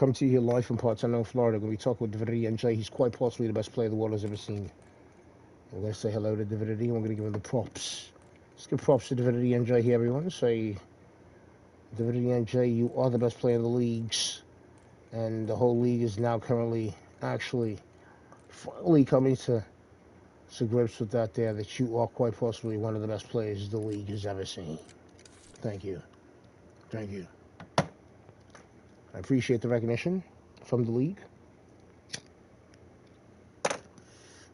Come to you here live from parts unknown, Florida. We're going to be talking with Divinity NJ. He's quite possibly the best player the world has ever seen. We're going to say hello to Divinity, and we're going to give him the props. Let's give props to Divinity NJ here, everyone. Say, Divinity NJ, you are the best player in the leagues. And the whole league is now currently, actually, finally coming to grips with that there, that you are quite possibly one of the best players the league has ever seen. Thank you. Thank you. I appreciate the recognition from the league.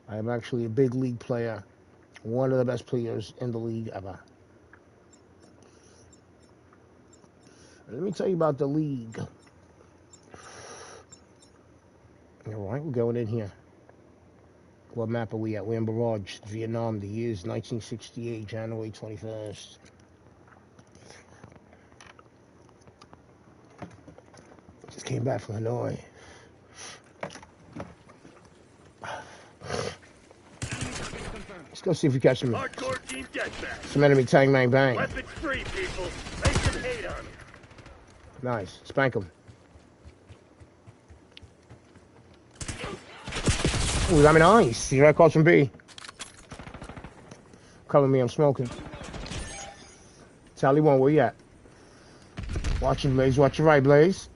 I am actually a big league player, one of the best players in the league ever. Let me tell you about the league. All right, we're going in here. What map are we at? We're in Barrage, Vietnam. The year is 1968, January 21st. Just came back from Hanoi. Let's go see if we catch some enemy tang bang bang. Weapons free, people. Make some hate on them. Nice. Spank him. Ooh, I mean, nice. Here I caught some B. Cover me, I'm smoking. Tally 1, where you at? Watching, Blaze. Watch your right, Blaze.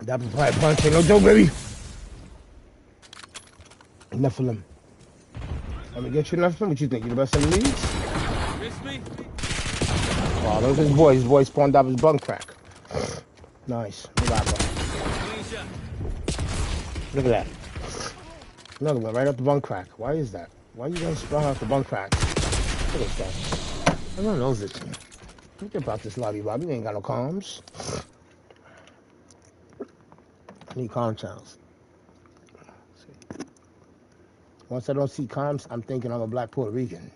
That was probably punch. Ain't no joke, baby. Enough of them. Let me get you enough of them. What you think? You the best in the league? Miss me? Oh, those are his boys. His boys spawned out his bunk crack. Nice. Look at that. Another one right up the bunk crack. Why is that? Why are you gonna spawn out the bunk crack? Look at that. Everyone knows it. Think about this lobby, Bobby. You ain't got no comms. I need comm channels. Once I don't see comms, I'm thinking I'm a black Puerto Rican.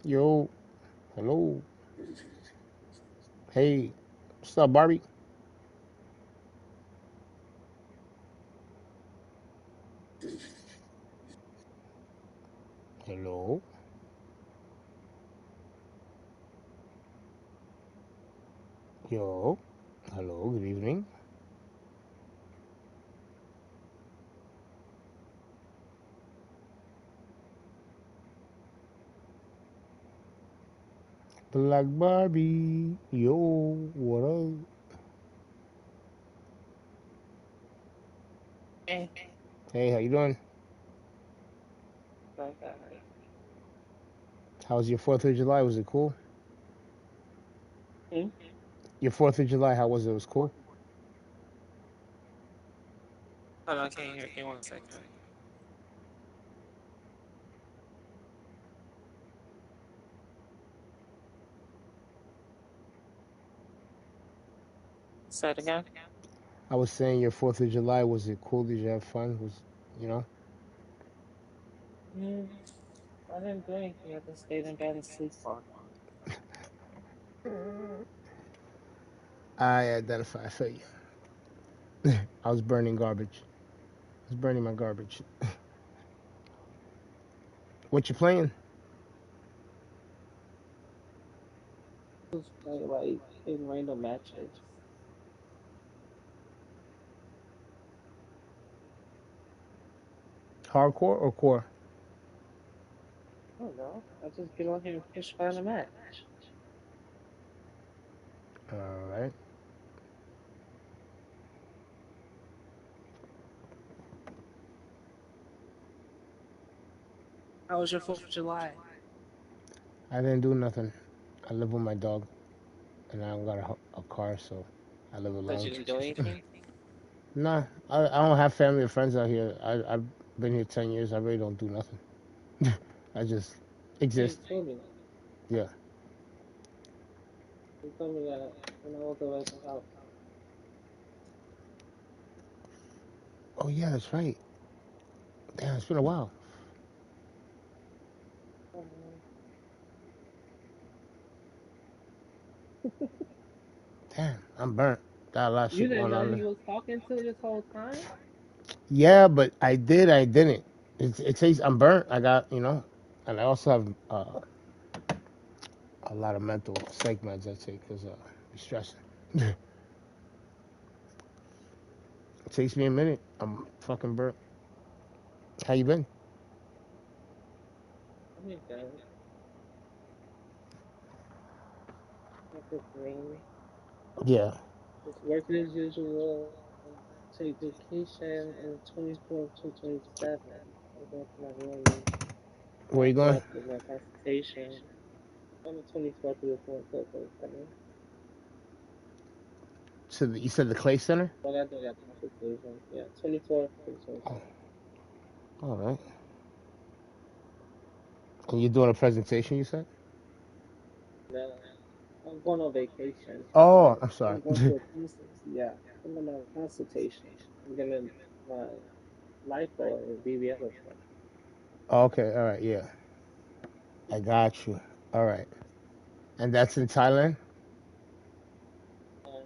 Yo, hello. Hey, what's up, Barbie? Hello. Yo, hello. Good evening. Black Barbie. Yo, what up? Hey, Hey, how you doing? like that. How was your 4th of July? Was it cool? Hmm? Your 4th of July, how was it? It was cool? Hold on, can you hear me 1 second? Say it again. I was saying your 4th of July, was it cool? Did you have fun? You know? Mm, I didn't do anything. I just stayed in bed and sleep all I identify. I feel you. I was burning garbage. I was burning my garbage. What you playing? just play like in random matches. Hardcore or core? I don't know. I just get on here and push find a match. All right. How was your 4th of July? I didn't do nothing. I live with my dog, and I don't got a car, so I live But alone. you didn't do anything? Nah, I don't have family or friends out here. I've been here 10 years. I really don't do nothing. I just You exist. just told me that. Yeah. You told me that when I was over at the house. Oh yeah, that's right. Damn, it's been a while. Um, Damn, I'm burnt. Got a lot of you shit didn't going know on he there. was talking to you this whole time? Yeah, but I did. I didn't. It takes. I'm burnt. I got. And I also have. a lot of mental psych meds I take because I'm stressing. It takes me a minute. I'm fucking burnt. How you been? I mean, good. Nothing for me. Yeah. Just working as usual. Take vacation in 24 to 27. I'm going to my room Where you going? after my consultation on the 24th to the 24th, 27. You said the Clay Center? But I do that consultation. Yeah, 24th to Oh, 27th. all right. And you're doing a presentation, you said? No, I'm going on vacation. Oh, I'm sorry. I'm going to a consult. Yeah, I'm going on a consultation. I'm getting my lyrical and BBL report. Okay, all right, yeah. I got you. All right. And that's in Thailand? Um,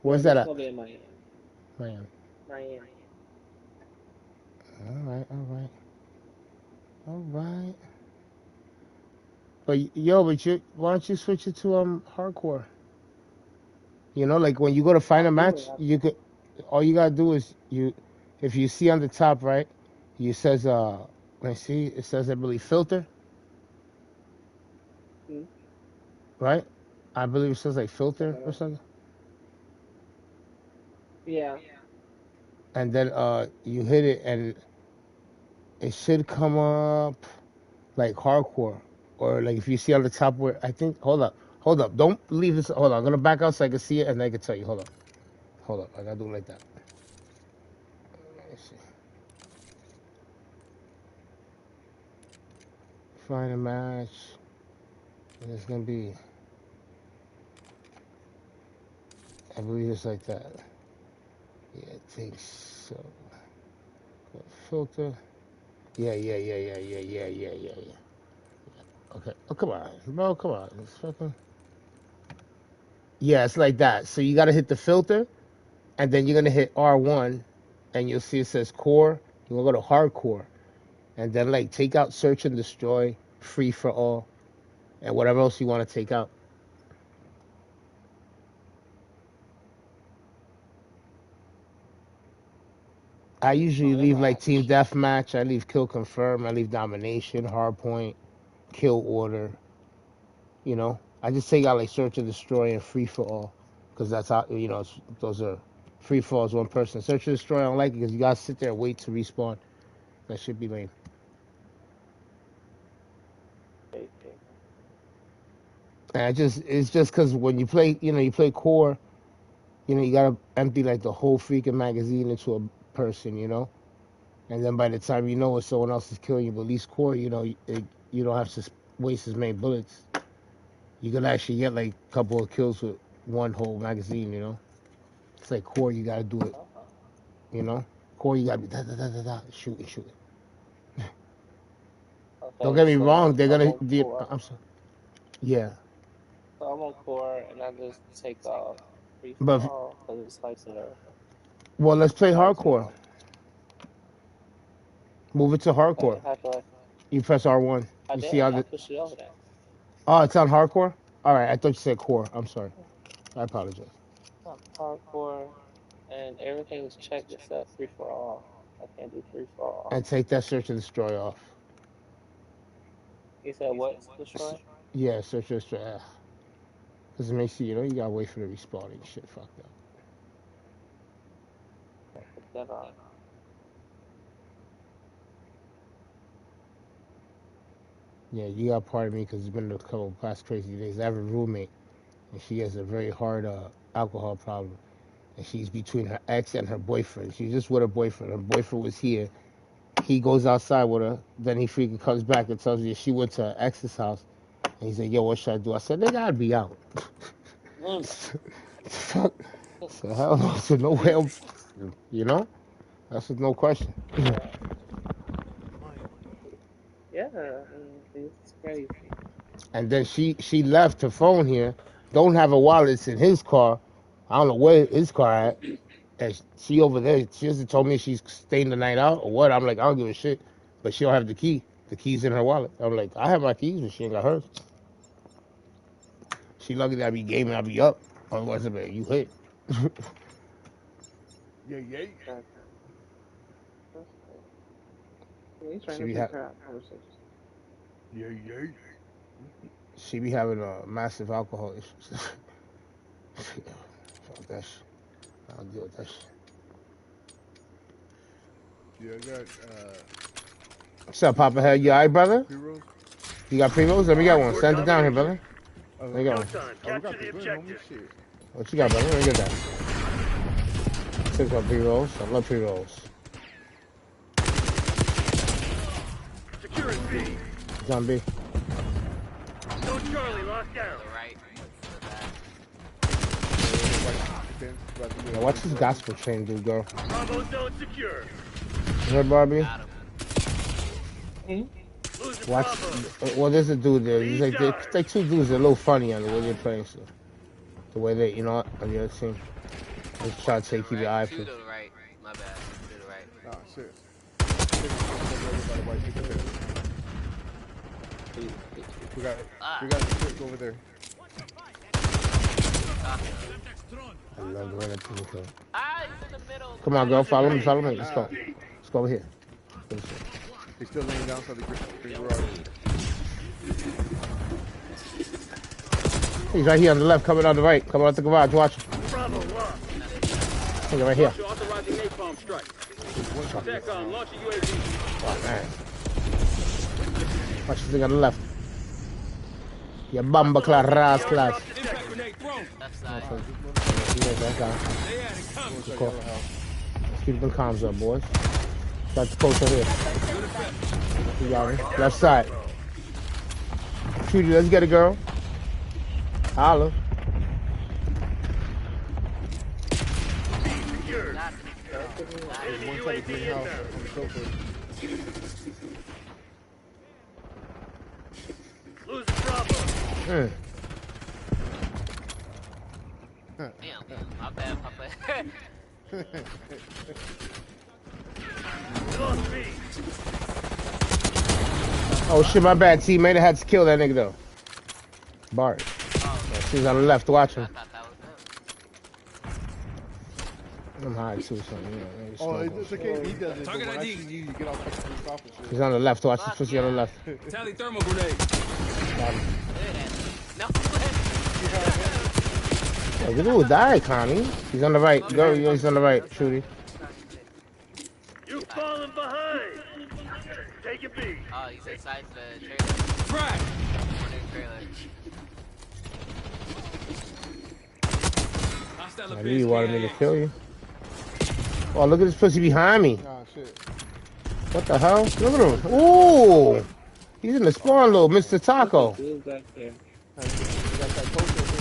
Where's no, that that's at? gonna be in Miami. Man. Miami. All right, all right. All right. But yo, why don't you switch it to hardcore? You know, like when you go to find I a do. match, you could all you gotta do is if you see on the top right, you says let me see, it says I believe filter, Hmm? right? I believe it says like filter or Okay. something. Yeah. And then you hit it and it should come up like hardcore. Or like if you see on the top where I think hold up, don't leave this hold on, I'm gonna back out so I can see it and I can tell you. Hold up, I gotta do it like that. Let me see. Find a match. And it's gonna be I believe it's like that. Yeah, it takes so filter. Yeah. Okay. Oh come on, bro, come on. It's fucking yeah, it's like that. So you gotta hit the filter and then you're gonna hit R1 and you'll see it says core. You're gonna go to hardcore and then like take out search and destroy, free for all, and whatever else you want to take out. I usually Oh, that's leave like team match. deathmatch. I leave kill confirm. I leave domination, hardpoint, kill order. You know, I just take out like search and destroy and free for all because that's how those are free for all is one person. Search and destroy I don't like it because you gotta sit there and wait to respawn. That should be lame. Okay, okay. And it's just because when you play, you play core, you gotta empty like the whole freaking magazine into a person, and then by the time you know it, someone else is killing you. But at least core, you don't have to waste as many bullets. You can actually get like a couple of kills with one whole magazine. It's like core, you gotta do it. Uh-huh. You know, core, you gotta be da da da da da, shooting, shooting. Don't Okay, get me so wrong, they're I'm gonna. on core. I'm sorry. Yeah, So I'm on core, and I just take off free for but all because it's like the well, let's play starts with hardcore. Move it to okay. hardcore. How do I? You press R1. I You did. see how I the pushed it over there. oh, it's on hardcore. All right, I thought you said core. I'm sorry. I apologize. Hardcore, and everything's checked except free for all. I can't do free for all. And take that search and destroy off. You said what's destroyed? Yeah, search and destroy. Because it makes you gotta wait for the respawning. Shit, fuck that. Put that on. Yeah, you got part of me because it's been a couple of past crazy days. I have a roommate, and she has a very hard alcohol problem. And she's between her ex and her boyfriend. She's just with her boyfriend. Her boyfriend was here. He goes outside with her. Then he freaking comes back and tells me she went to her ex's house. And he said, yo, what should I do? I said, they gotta be out. Mm. Fuck. So hell no. So no way. That's just no question. Yeah, yeah, it's crazy. And then she left her phone here. Don't have a wallet. It's in his car. I don't know where his car at. And she over there. She just told me she's staying the night out or what. I'm like, I don't give a shit. But she don't have the key. The key's in her wallet. I'm like, I have my keys, but she ain't got hers. She lucky that I be gaming, I be up. Otherwise, I bet you hit. Yeah. He's trying She to be, figure out conversation. Yeah. she be having massive alcohol issues. Fuck that shit. I'll deal with that shit. Yeah, I got What's up, Papa Head? You alright, brother? pre-rolls. You got pre-rolls? Let me get one. We're Send it down here, dominating. brother. Let me get one. Showtime. We Capture got the the good, homie. objective. Shit. What you got, brother? Let me get that. Six on pre-rolls. I love pre-rolls. Securing B. Zombie. No Charlie locked down. Right. Now, what's this gospel train do, girl? Bravo zone secure. You heard Barbie? Got him. Losing Watch. Bravo. Well, there's a dude there. He's like, they two dudes are a little funny on the way they're playing stuff. The way they, you know, on the other team. Just try to say, keep your eye Two for. to the right. My bad. Two to the right. Ah, shit. We got a trick over there. I love the way that people go. Ah, he's in the middle. Come on, girl. Follow me. Follow me. Let's go. Let's go over here. He's still laying down for the green garage. He's right here on the left, coming on the right, coming out the garage. Watch him. Bravo locked. He's right here. Authorizing napalm strike. TACOM launching UAV. Oh, man. Watch this thing on the left. Ya bamba class, ras class. Impact grenade thrown. Left side. Cool. Let's keep them comms up, boys. Got the coach over here. You got me. Left side. Trudy, let's get it, girl. Holla. Secured. Enemy One side of UAV greenhouse inbound. on the sofa. Losing Bravo. Mm. Damn. My bad, my bad. We lost B. Oh shit, my bad, teammate. I had to kill that nigga though. Bart. She's on the left watching. I thought that was him. I'm high too, so you know. maybe Oh, smoke it's on. okay. He does it. But Target when I ID. see you, you get off the police officer. She's on the left. Watch this pussy on the left. Tally thermal grenade. Got him. Good at it. No. Hey, this dude died, Connie. He's on the right. Go, he's on the right. Shooty. You've fallen behind. Take it B. Oh, he's inside the trailer. Frag. Corner trailer. Hostile I knew you wanted me to kill you. Oh, look at this pussy behind me. Ah, shit. What the hell? Look at him. Ooh. He's in the spawn, little Mr. Taco. Dude back there. You got that coach over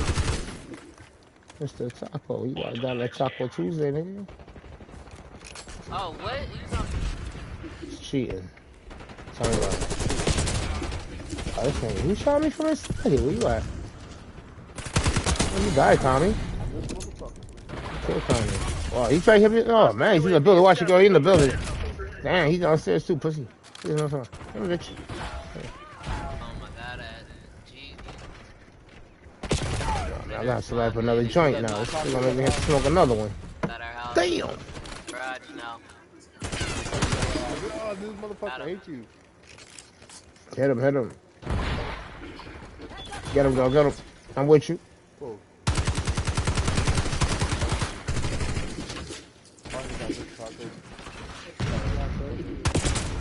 there. Mr. Taco. You got down that Taco Tuesday, nigga. Oh, what? He's on. He's cheating. Tell me about it. Oh, this nigga. Who shot me from his side? Where you at? Where you died, Tommy? Kill Tommy. Oh, he's right here. Oh, man, he's in the building. Watch it go. He's in the building. Damn, he's downstairs too, pussy. He's on the phone. Let me get you. Oh my god, I got to select another joint now. We're gonna make me have to smoke another one. Got our house. Damn! Garage now. Oh, this motherfucker hate you. Hit him, hit him. Get him, girl, get him. I'm with you. Whoa.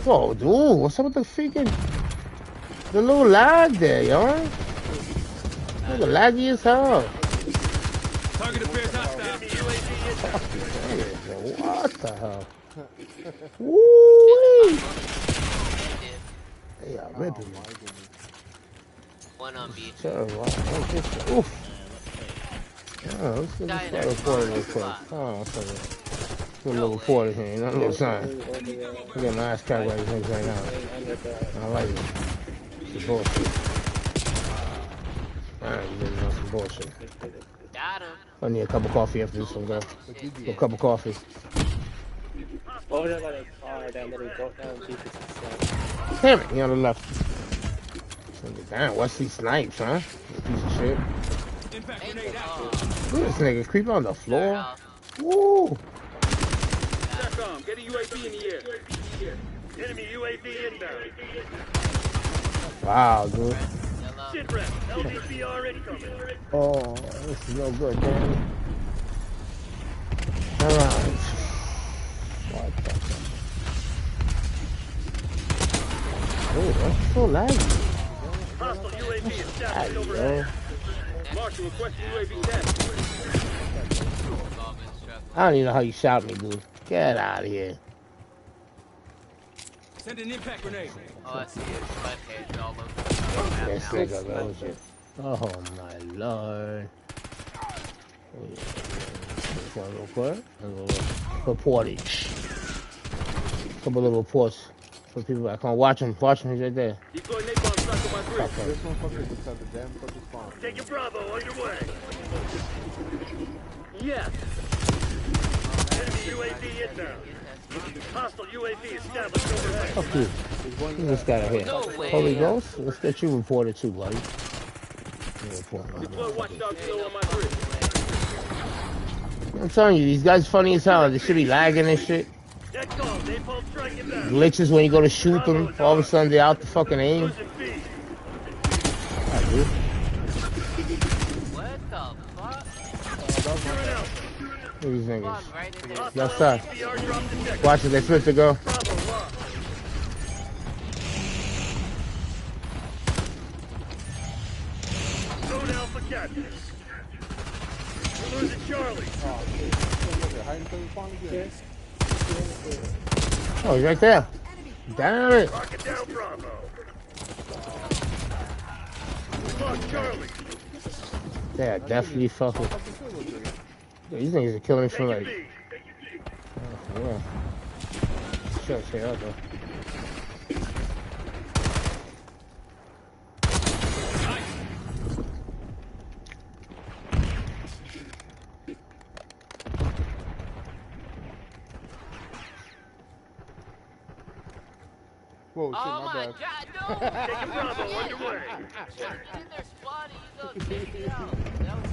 Whoa, dude, what's up with the freaking... The little lag there, yo? Nigga, laggy as hell. Target appears hostile. Enemy UAV inbound. What the hell? Woo! They are ripping me. One on B. Terrible. Oof. Oh, let's get this reporter real quick. Oh, I'll tell you. Do a little reporter here, you know, a little sign. I'm getting my ass cracked by these things right now. I like it. It's bullshit. Alright, you getting on some bullshit. Got him. I need a cup of coffee after this one, girl. A cup of coffee. Over there by the car, that little goat down Jesus. Damn it, he on the left. Damn, Wesley Snipes, huh? Piece of shit. impact grenade out. Look at this nigga creeping on the floor. House. Woo! SATCOM, get a UAV in the air. Enemy UAV inbound. Wow, dude. Yellow. Sit rep. LDPR incoming. Oh, this is no good, man. Alright. What the fuck? Oh, that's so laggy. Hostile UAV established Laggy, overhead. bro. Marshal, requesting UAV test. I don't even know how you shot me, dude. Get out of here. Send an impact grenade. Oh, I see it. Butt heads all over. This nigga goes it. Oh my lord. This one real quick. A little reportage. Couple little reports for people that can't watch him. Watch him, he's right there. Deploy napalm stock on my bridge. Okay. This motherfucker just had the damn fucking spawn. Taking Bravo underway. Yes. Enemy UAV inbound. Hostile UAV established overhead. Fuck you. You just got here. No way. Holy Ghost, let's get you reported too, buddy. You report, Deploy watchdog kilo on my bridge. I'm telling you, these guys funny as hell. They should be lagging and shit. That call, napalm strike inbound. Glitches when you go to shoot them. All of a sudden they're out the fucking aim. Losing B. Alright, dude. What the fuck? Securing out. Look at these niggas. Spawn right in there. Yes, sir. LDPR drop detected. Watch it, they supposed to go. Bravo lost. Zone Alpha captured. We're losing Charlie. Hiding from the spawn again. Oh, he's right there. Damn it. Rocket down Bravo. We lost Charlie. Yeah, definitely fucking. These niggas are killing me from Taking like. B. Oh, yeah. Shut say out though. Whoa, shit, Oh my my bad. god, no! Taking Bravo underway. Get in there, squatty. You go take me out. That was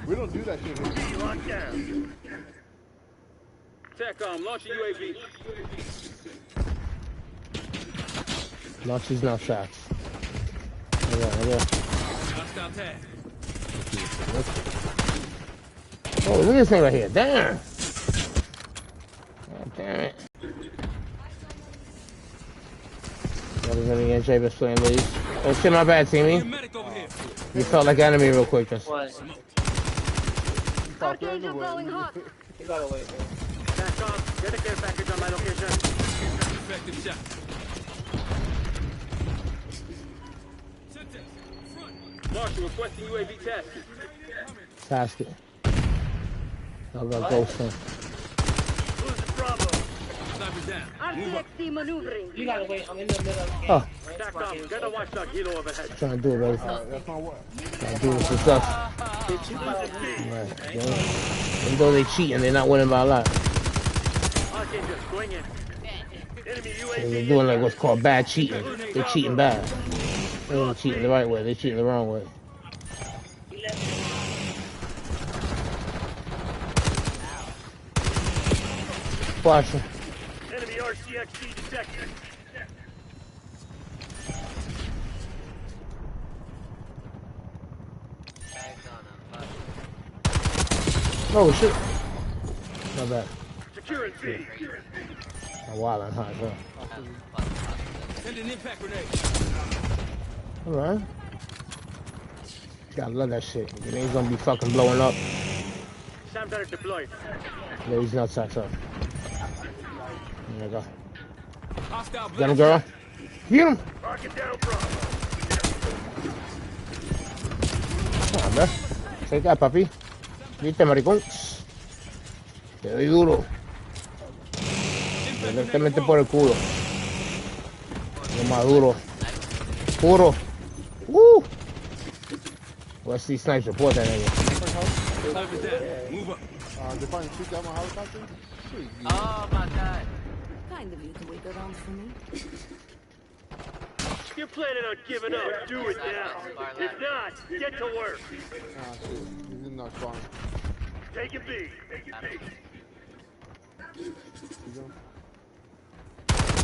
We don't do that shit here. B locked down. SATCOM, launch a UAV. Launch these now shots. Yeah. Hostile tag. Oh, look at this thing right here. Damn. God damn it. What is any NJ best playing league? Oh shit, my bad, Timmy. Medic over here. You felt like enemy real quick. Just. What? Fuck, you're going hot. You gotta wait, man. SATCOM, get a care package on my location. Effective shot. Marshal, requesting UAV test. Task it. I'll go ghost him. Losing Bravo. Sniper's down. RTXD maneuvering. You gotta wait. I'm in the middle of the game. Oh, SATCOM, get a watchdog kilo overhead. trying to do it, baby. That's my what? Trying to do this and stuff. Bitch, you gotta Right. Even though they cheating, they're not winning by a lot. Archangel going in. Enemy They're UAV doing like what's called bad cheating. They're cheating bad. They ain't cheating the right way. They're cheating the wrong way. Watch him. Enemy RCXD detected. Oh shit. Not bad. Securing B. I'm wild and hot, huh? Send an impact grenade. Alright. Gotta love that shit. Grenades gonna be fucking blowing up. SAM turret deployed. There these nutsacks up. There you go. Hostile Get him, girl. Get him! Rocket down Bravo. Come on, bro. Take that, papi. Viste, maricón. Te doy duro. Directamente por el culo. Lo más duro. Puro. Woo! What's these snipes report that nigga? Sniper's down. Move up. They finally shoot down my helicopter? Sweet. Oh my god. Kind of you to wait around for me. you're planning on giving up, do it now. If not, get to work. Ah, shit. He's in our spawn. Take it B. You go.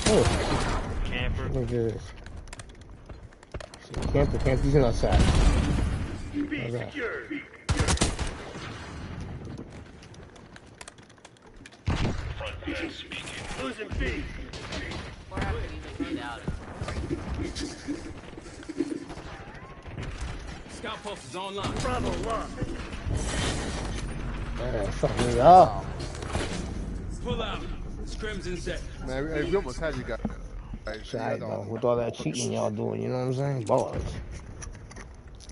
Oh, Camper. look at this. Camper, he's in outside. B Okay. secured. Losing B. Or after you even get out. Scout post is online. Bravo lost. Fuck me up. Pull out. Scrims in set. Man, we almost had you guys. Sorry, bro. With all that cheating y'all doing, you know what I'm saying? Bars.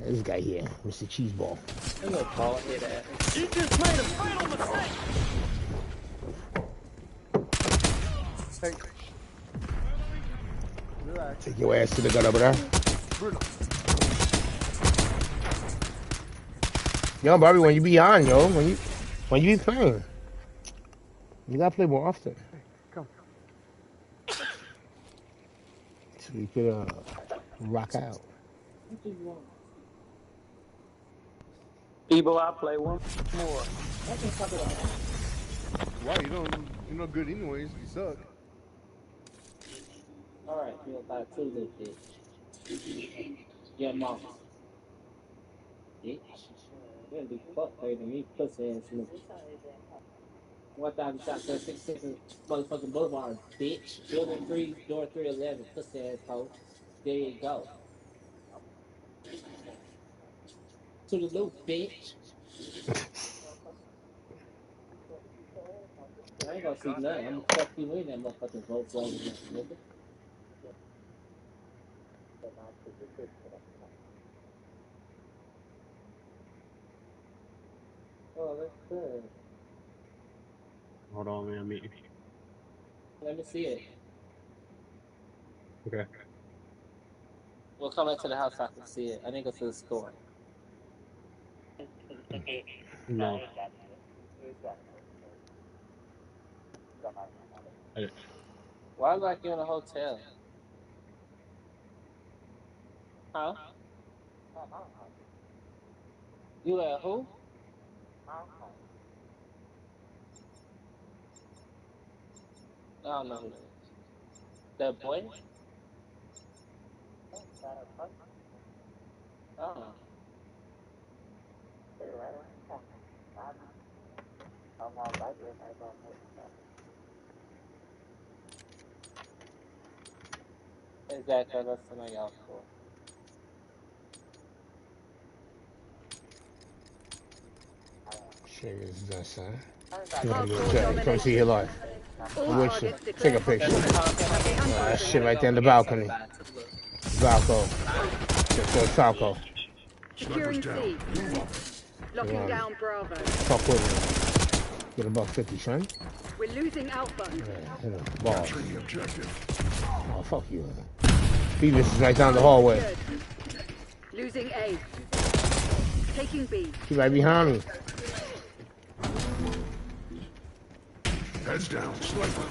This guy here, Mr. Cheeseball. I'm gonna call it that. You just made a fatal mistake. Hey. Relax. Take your ass to the gut over there. Bruno. Yo, Bobby, when you be on, yo, when you be playing, you gotta play more often. Come. So you could rock out. What do you want? People, I play one more. I can talk about Why? You're not good anyways. You suck. Alright, you're about two little bitch. Your mama. Bitch. You're gonna be fucked better than me, pussy ass nigga. 1,000 shots, 6 seconds, motherfucking boulevard, bitch. Building 3, door 311, pussy ass hoe. There you go. To the loop, bitch. I ain't gonna see nothing. I'm gonna fuck you in that motherfucking Volkswagen, nigga. Oh, that's good. Hold on, man. Meet you. Let me see it. Okay. We'll come back to the house so I can see it. I didn't go to the store. No. I- Why like you in a hotel? Huh? You at who? I don't know who that is. That boy? Oh. Exactly, that's something else for. Shit is done, son. You wanna do it? Come see your life. I'm with you. Take a picture. That shit right there in the balcony. Balco. Just Falco. Securing C. Locking down Bravo. Talk with me. Get about 50, son. We're losing Alpha. Yeah, ball. Oh, fuck you. Beavis is right down the hallway. Good. Losing A. Taking B. She's right behind me. Heads down, sniper.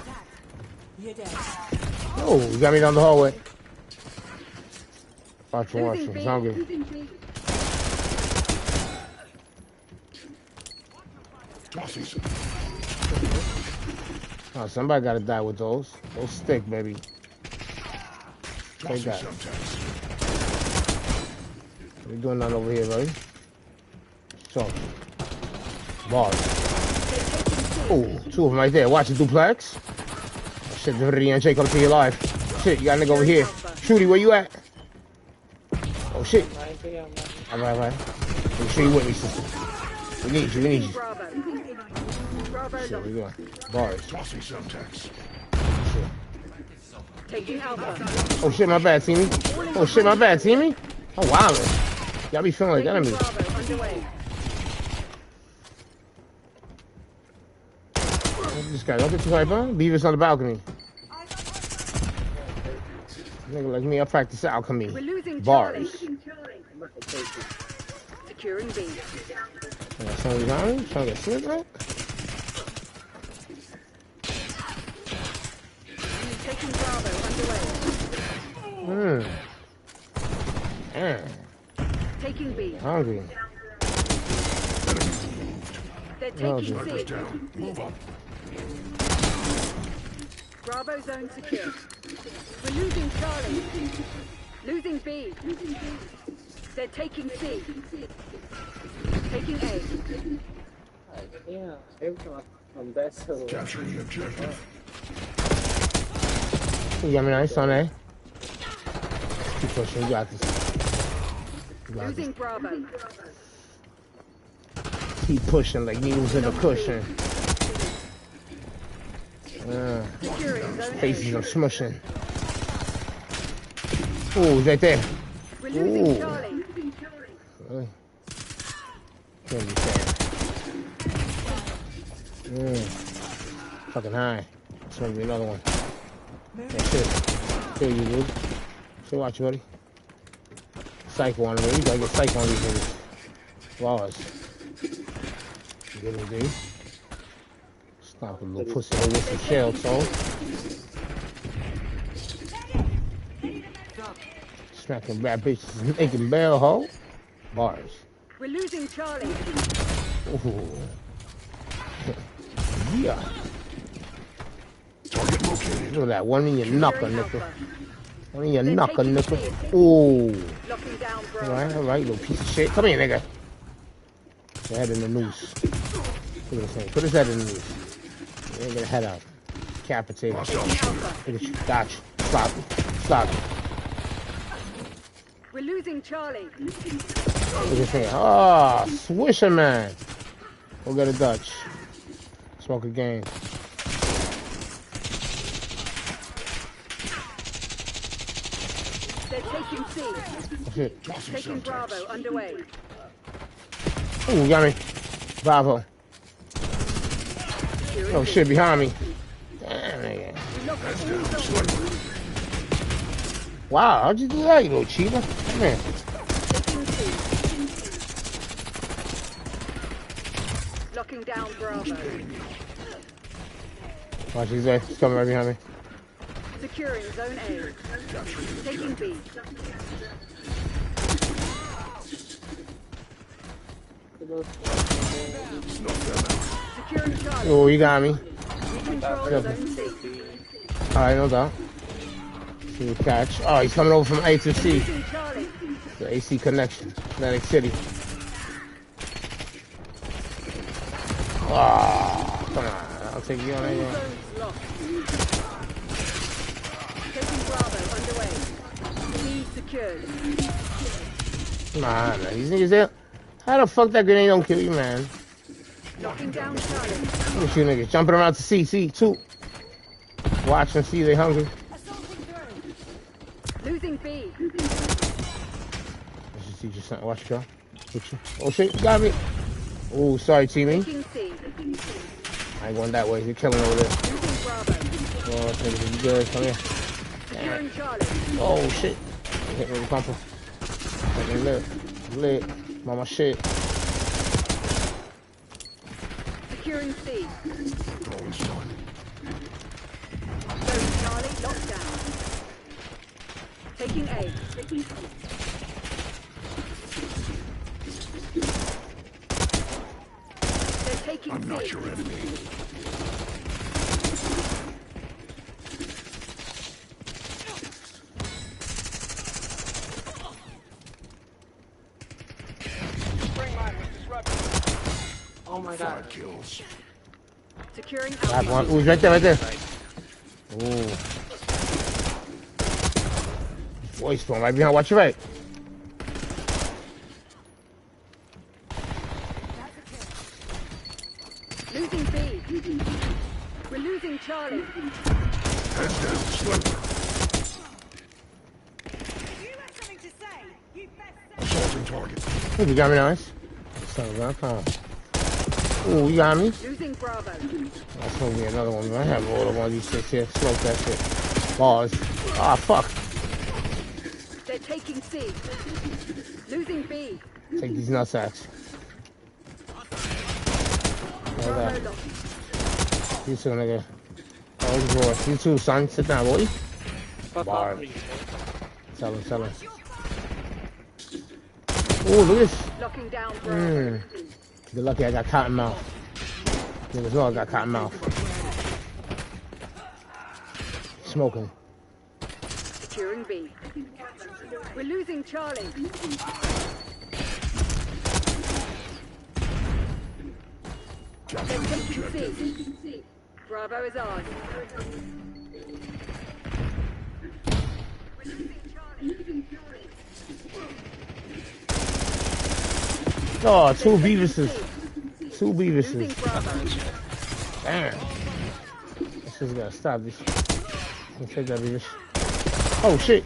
Oh, you got me down the hallway. Watch Losing him. B. He's hungry. Losing B. Oh, somebody gotta die with those. Those stick, baby. Take that. What are you doing nothing over here, buddy? So, bars. Oh, two of them right there. Watch it, duplex. Oh, shit, Divinity and Jake, come to your life. Shit, you got a nigga over here. Shooty, where you at? Oh, shit. All right. Make sure you with me, sister. We need you. Bravo. Bravo Shit, locked. where you going? Bars. Taking Alpha. Oh, shit, my bad, Timmy. Oh, shit, my bad, Timmy. Oh, wow. Y'all be feeling like Taking enemies. Bravo underway. This guy, don't get too hype, huh? Beavis on the balcony. Nigga like me, I practice alchemy. We're losing Bars. Charlie. Securing B. Somebody's on me? Trying to get slit, right? Taking Bravo underway. Damn. Taking B. Hungry. They're No, taking dude. C. Down. Move up. Bravo zone secure. We're losing Charlie. Losing B. They're taking C. Taking A. Yeah, every time I'm back so Capture the objective. You got me nice on A. Keep pushing. You got this. You got this. Losing Bravo. Keep pushing like needles in a cushion. Securing zone Faces A. are smushing. Ooh, he's right there. We're losing Ooh. Charlie. Really? Can't be fair. Fucking high. That's gonna be another one. That's it. There you dude. So watch, buddy. Psycho on him. You gotta get psycho on these niggas. Laws. Good one, dude. Stop a little pussy hole with some shell, so. Smacking bad bitches and making bell hole. Bars. We're losing Charlie. Ooh. Yeah. Target located. Look at that. One in your knuckle, Securing nickel. Alpha. One in your They're knuckle, taking nickel. C. Ooh. Locking down Bravo. All right, little piece of shit. Come here, nigga. Put your head in the noose. Look at this thing. Put his head in the noose. You ain't get a head out. Decapitated. Look Taking Alpha. at you. Gotcha. Stop. Stop. We're losing Charlie. Look at this thing. Oh, swisher, man. Go get a Dutch. Smoke a game. They're taking C. Oh, shit. Taking Bravo underway. Ooh, got me. Bravo. Securing Oh, B. shit, behind me. Damn, nigga. We locked Heads all down. zones. Sniper. Wow, how'd you do that, you little cheater? Come here. Taking C. Locking down Bravo. Watch, he's there. He's coming right behind me. Securing zone A. Taking B. Securing Charlie. Oh, you got me. We control zone C. Alright, no doubt. See the catch. Oh, he's coming over from A to C. Losing Charlie. The AC connection. Atlantic City. Oh, come on. I'll take you on All anyway. zones lost. Taking Bravo underway. B secured. Come on, man. These niggas there. How the fuck that grenade don't kill you, man? Knocking down Charlie. Look at you niggas jumping around to C. C, too. Watch and see they hungry. Losing B. Let's just teach you something. Watch y'all. Oh shit, you got me. Oh, sorry, teammate. Taking C. I ain't going that way. You're killing over there. Losing Bravo. Oh, niggas, you good? Come here. Securing Charlie. Oh shit. Hit me with the pumper. Fucking lit. Lit. I'm on my shit. Securing C. Always done. Zone Charlie locked down. Taking A. They're taking I'm not C. your enemy. oh my god. 5 kills. Securing Got Alpha. one. Ooh, he's right there, right there. Ooh. Voice phone right behind. Watch your right. Losing B. We're losing Charlie. Heads down. Sniper. Assaulting target. Ooh, you got me nice. Son of a gun. Ooh, you got me. Losing Bravo. That's gonna be another one. I have all of one of these shits here. Smoke that shit. Pause. Ah, fuck. They're taking C. Losing B. Take these nutsacks. Like Bravo that. lost. You too, nigga. Oh, you boy. You too, son. Sit down, boy. Fuck Bar. off, please. Tell him, tell him. look at this. Locking down Bravo. Good lucky I got cotton mouth. Niggas know I got cotton mouth. Smoking. Securing B. We're losing Charlie. They're taking C. Bravo is ours. Oh, two Beavises. Two Losing Beavises. Bravo. Damn. This just gotta stop this. Let's take that Beavis. Oh shit.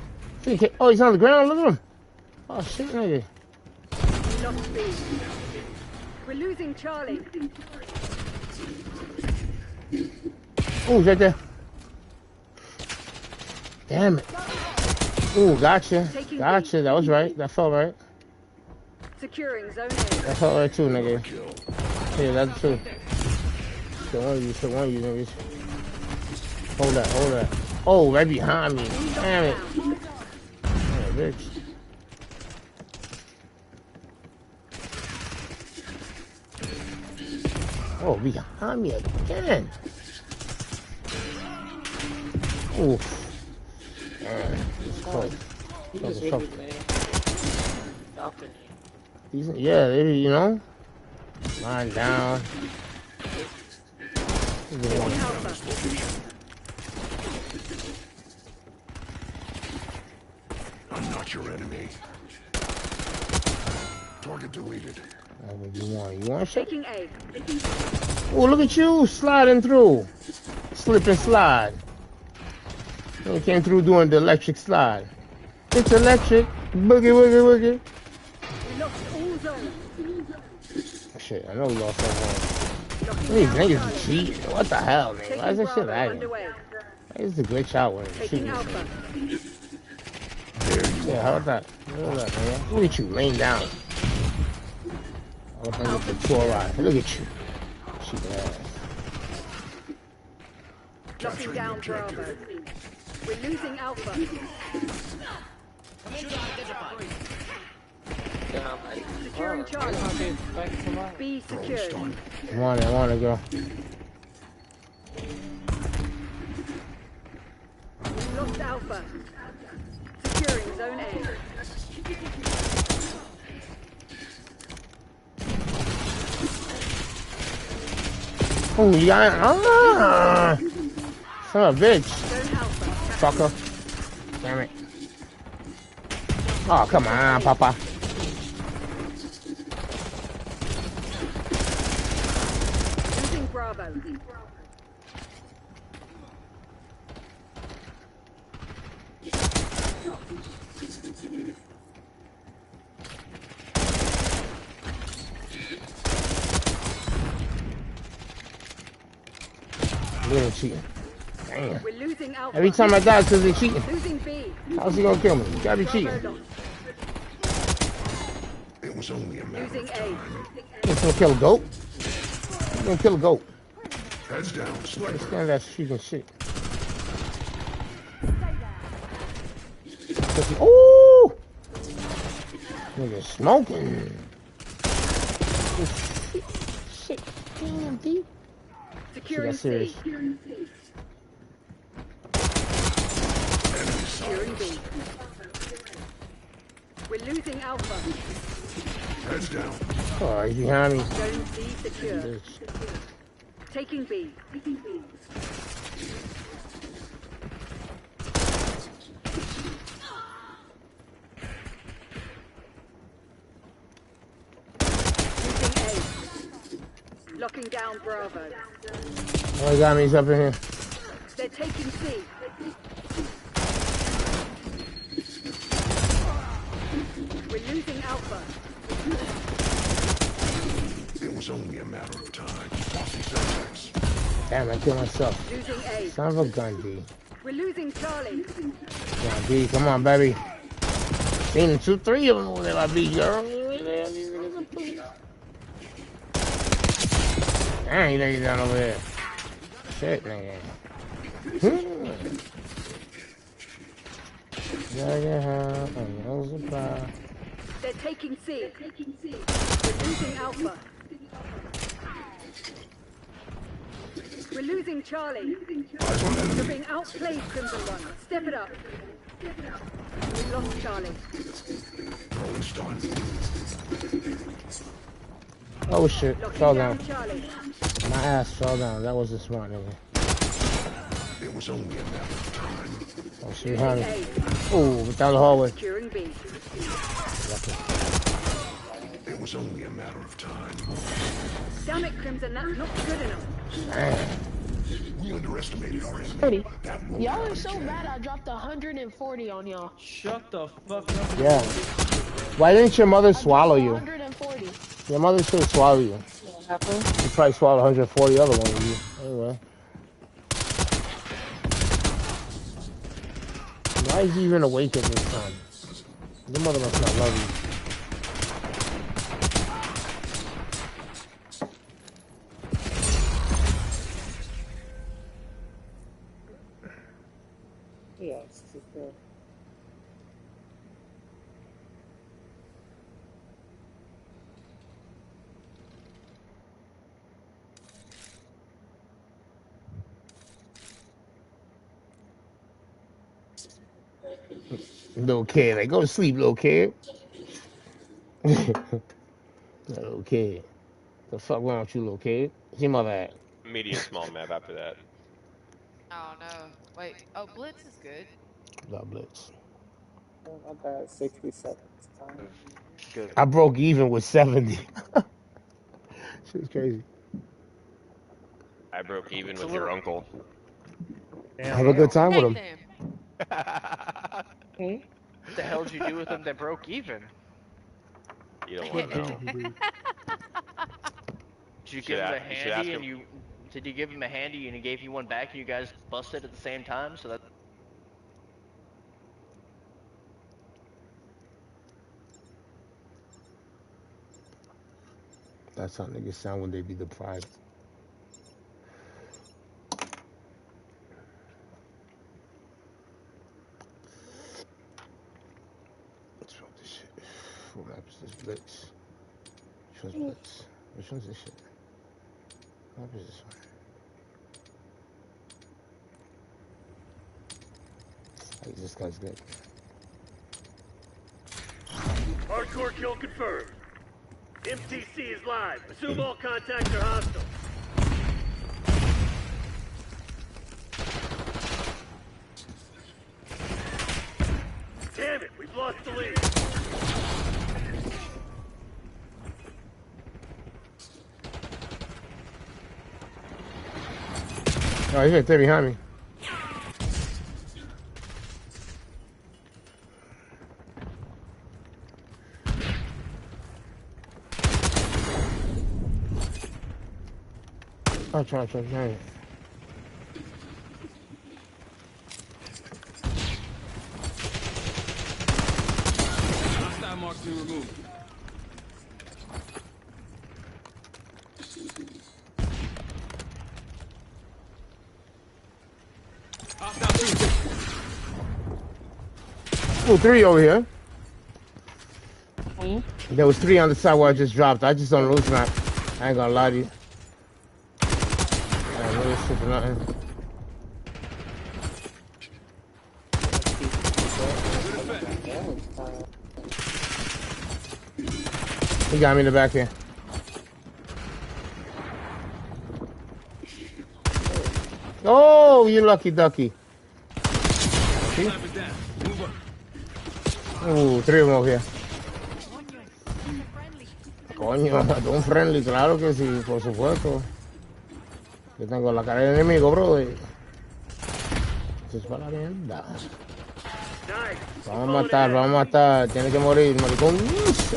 Oh, he's on the ground. Look at him. Oh shit, nigga. We lost B. We're losing Charlie. Oh, he's right there. Damn it. Oh, gotcha. Gotcha. That was right. That felt right. Securing zone A. That felt right too, nigga. Yeah, that's true. Still one of you, niggas. Hold that. Oh, right behind me. Damn it. Damn, bitch. Oh, behind me again. Oof. Man, it's close. He just hit it, man. Doctor. Decent. Yeah, you know. Lying down. Alpha. I'm not your enemy. Target deleted. What do you want? You want shit? Taking A. Oh, look at you sliding through. Slip and slide. You came through doing the electric slide. It's electric. Boogie, woogie, woogie. We lost all zones. Shit, I know we lost that one. Locking These down niggas Charlie. cheat. What the hell, man? Why Taking is that shit Bravo lagging? underway. Why is the glitch out when it's Taking shooting? Alpha. Yeah, how about that? Look at that, man. Look at you laying down. All up under the tour ride. Look at you. Shit ass. Locking down Bravo. We're losing Alpha. Securing Charlie. B secured. I want it, girl. We lost Alpha. Securing zone A. Oh, yeah. Son of a bitch. Zone Alpha. Fucker. Damn it. Oh, come on, Papa. Losing Bravo. Little cheating. Damn. We're losing Alpha. Every time I die, it's because they're cheating. Losing B. How's he gonna kill me? You gotta be cheating. Bravo lost. It was only a matter Losing of A. time. You gonna kill a goat? You gonna kill a goat? Heads down, sniper. Understand that shooting shit. Ooh! Nigga smoking. Shit. Damn, dude. Securing That's serious. C. Securing B. We're losing Alpha. Heads down. Oh, he's behind me. Zone C secure. Bitch. Taking B. Losing A. Locking down Bravo. Oh, he got me. He's up in here. They're taking C. We're losing Alpha. It was only a matter of time. Bossy syntax. Damn, I killed myself. Losing A. Son of a gun, D. We're losing Charlie. Come on, D. Come on, baby. Seen 2, 3 of them over there, my B girl. Damn, you ladies down over there. Shit, nigga. They're taking C. We're losing Alpha. We're losing Charlie. You're being outplayed, Crimson One. Step it up. We lost Charlie. Oh shit, Locking fell down down. Charlie. My ass fell down. That was a smart nigga. It was only a matter of time. Oh, she behind me. A. Oh, down the hallway. Securing B. It was only a matter of time. Damn it, Crimson, that's not good enough. Man. We underestimated our enemy. 30. That won't Y'all happen are so again. mad I dropped 140 on y'all. Shut the fuck up. Yeah. Why didn't your mother swallow you? 140. Your mother should swallow you. What happened? She probably swallowed 140 other ones of you. Anyway. Why is he even awake at this time? Your mother must not love you. Yes, it's good. Little kid, like, go to sleep, little kid. Little kid. The fuck wrong with you, little kid? Where's your mother at? Medium small map after that. Oh no. Wait. Oh, Blitz is good. Love Blitz. I died 67 times. Good. I broke even with 70. Shit's crazy. I broke even with your uncle. Have a good time with him. Them. Hmm? What the hell did you do with them that broke even? You don't want to know. Did you give him a You should ask handy and him. did you give him a handy and he gave you one back and you guys busted at the same time? So that That's how niggas sound when they be deprived. What's wrong with this shit? What map is this? Blitz. Which one's Blitz? Which one's this shit? What map is this one? I think this guy's good. Hardcore kill confirmed. MTC is live. Assume all contacts are hostile. Damn it, we've lost the lead. Oh, he's right there behind me. Oh, try. Hostile marks been removed. Hostile two. Oh, 3 over here. There was 3 on the side where I just dropped. I just don't lose map. I ain't gonna lie to you. I ain't really shit for nothing. He got me in the back here. Oh, you lucky ducky. Sniper's down. Move up. Oh, 3 of them over here. Coño, un friendly, claro que sí, por supuesto. Yo tengo la cara del enemigo, bro. Eso es para la mierda. Vamos a matar. Tiene que morir, maricón. ¿Viste?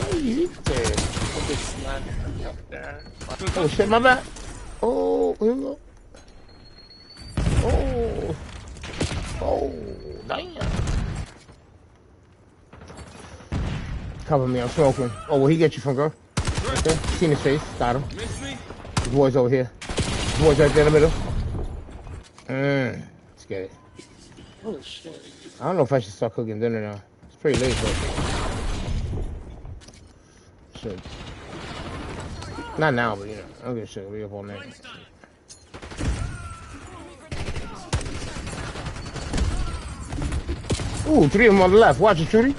Oh, shit, my bad. Oh, here we go. Oh, damn. Cover me, I'm smoking. Oh, will he get you from girl? Okay, seen his face, got him. Miss me? The boy's over here. The boy's right there in the middle. Let's get it. Holy shit. I don't know if I should start cooking dinner now. It's pretty late, but shit. Not now, but you know, I don't give a shit. We up all night. Ooh, 3 of them on the left. Watch it, Trudy.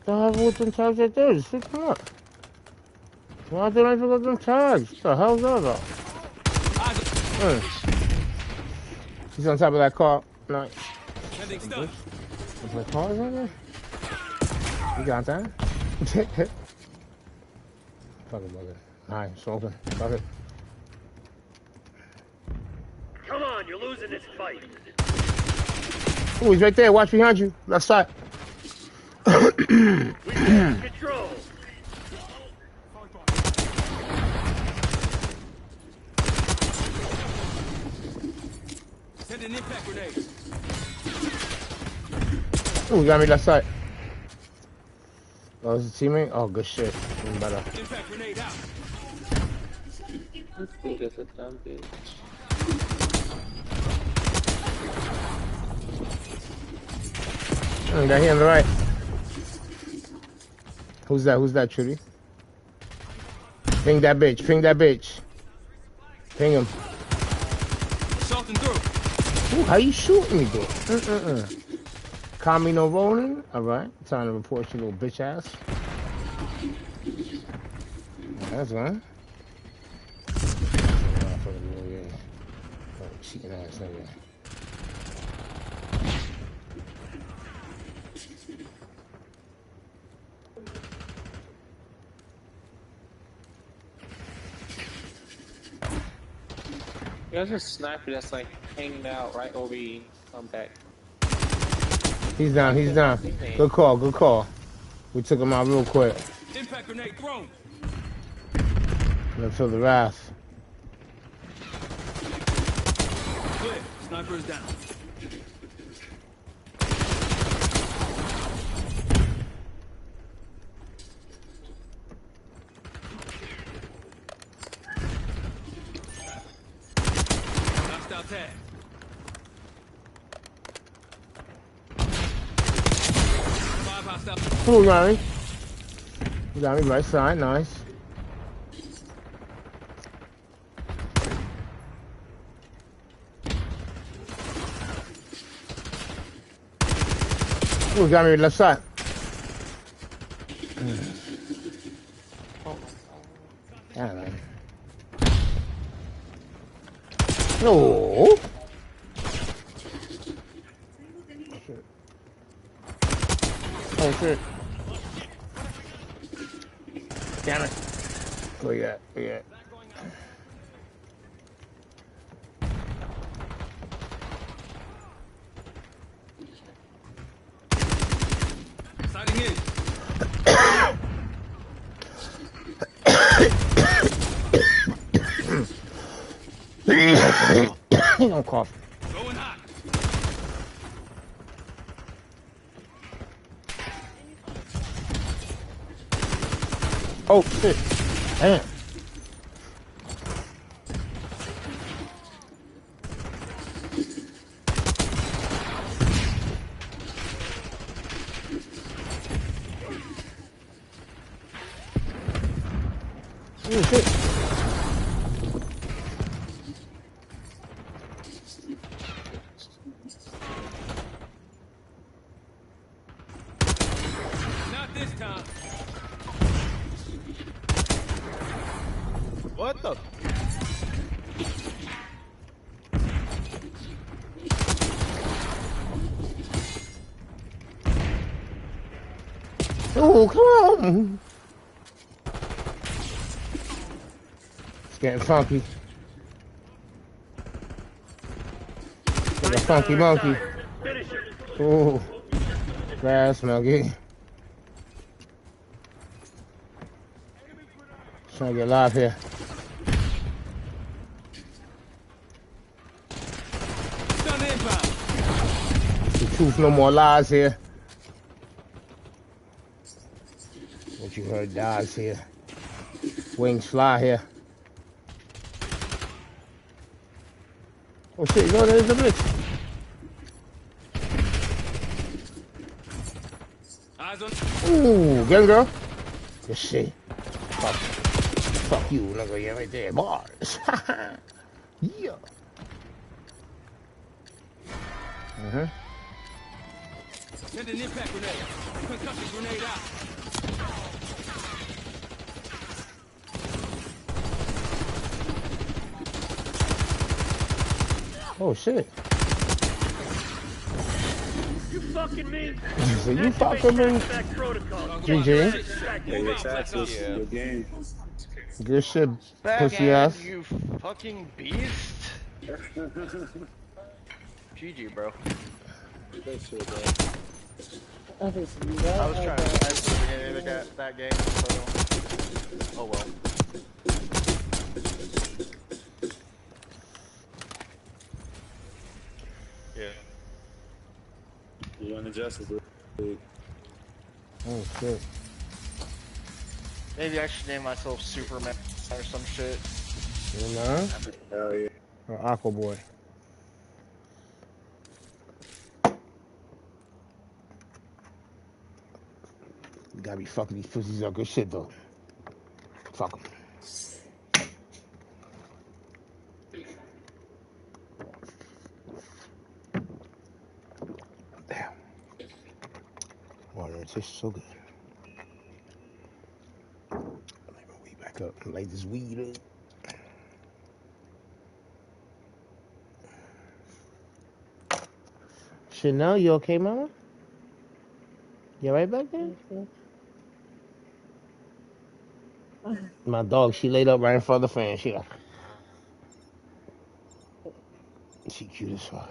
Don't have with them tags right there. Just pick them up. Why did I forget them tags? What the hell's that about? He's on top of that car. Nice. What's my car is on there? You got that? Fuck it, brother. Alright, it's open. Fuck it. Come on, you're losing this fight. Oh, he's right there. Watch behind you. Left side. We got control. Send an impact grenade. Oh, he got me left side. Oh, is it teammate? Oh, good shit. Even better. Impact grenade out. This thing is a dumb bitch. Got here on the right. Who's that? Who's that, Trudy? Ping that bitch. Ping that bitch. Ping him. Assaulting through. Ooh, how you shooting me, though? Call me no rolling. All right. Time to report you, little bitch ass. That's one. Cheating ass nigga. There's a sniper that's like hanging out right over you. Come back. He's down, he's down. Good call, good call. We took him out real quick. Impact grenade thrown. Let's feel the wrath. Clear. Sniper's down. Hostile tag. Five hostile. Ooh, got me. You got me right side, nice. Ooh, got me left side. Yeah, man. No. Oh shit. Damn it. Where you at? Where you at? Sighting in. Don't cough. Going hot. Oh shit. Damn. Oh shit. Not this time. What the? Oh, come on. It's getting funky. Like a funky monkey. Finish him. Ooh. Grass monkey. Trying to get live here. Done inbound. Truth, no more lies here. What you heard dies here. Wings fly here. Oh shit, no, there's a blitz. Eyes on. Ooh, get him, girl. Good shit. Fuck you, nigga. Yeah, right there. Bars. Yeah. Mm-hmm. Send an impact grenade. Concussion grenade out. Oh shit. You fucking me? So you fucking me? GG. Good game. Good shit, pussy Backhand, ass. you fucking beast. GG, bro. Good shit, bro. I was trying to snipe the beginning of that game, so oh well. Yeah. You're in the Justice League. Oh shit. Maybe I should name myself Superman or some shit. You know? Hell yeah. Or Aqua Boy. You gotta be fucking these pussies up. Good shit though. Fuck them. Damn. Water, it tastes so good. Light my weed back up. Light this weed up. Chanel, you okay, mama? You right back there? My dog, she laid up right in front of the fan. She cute as fuck.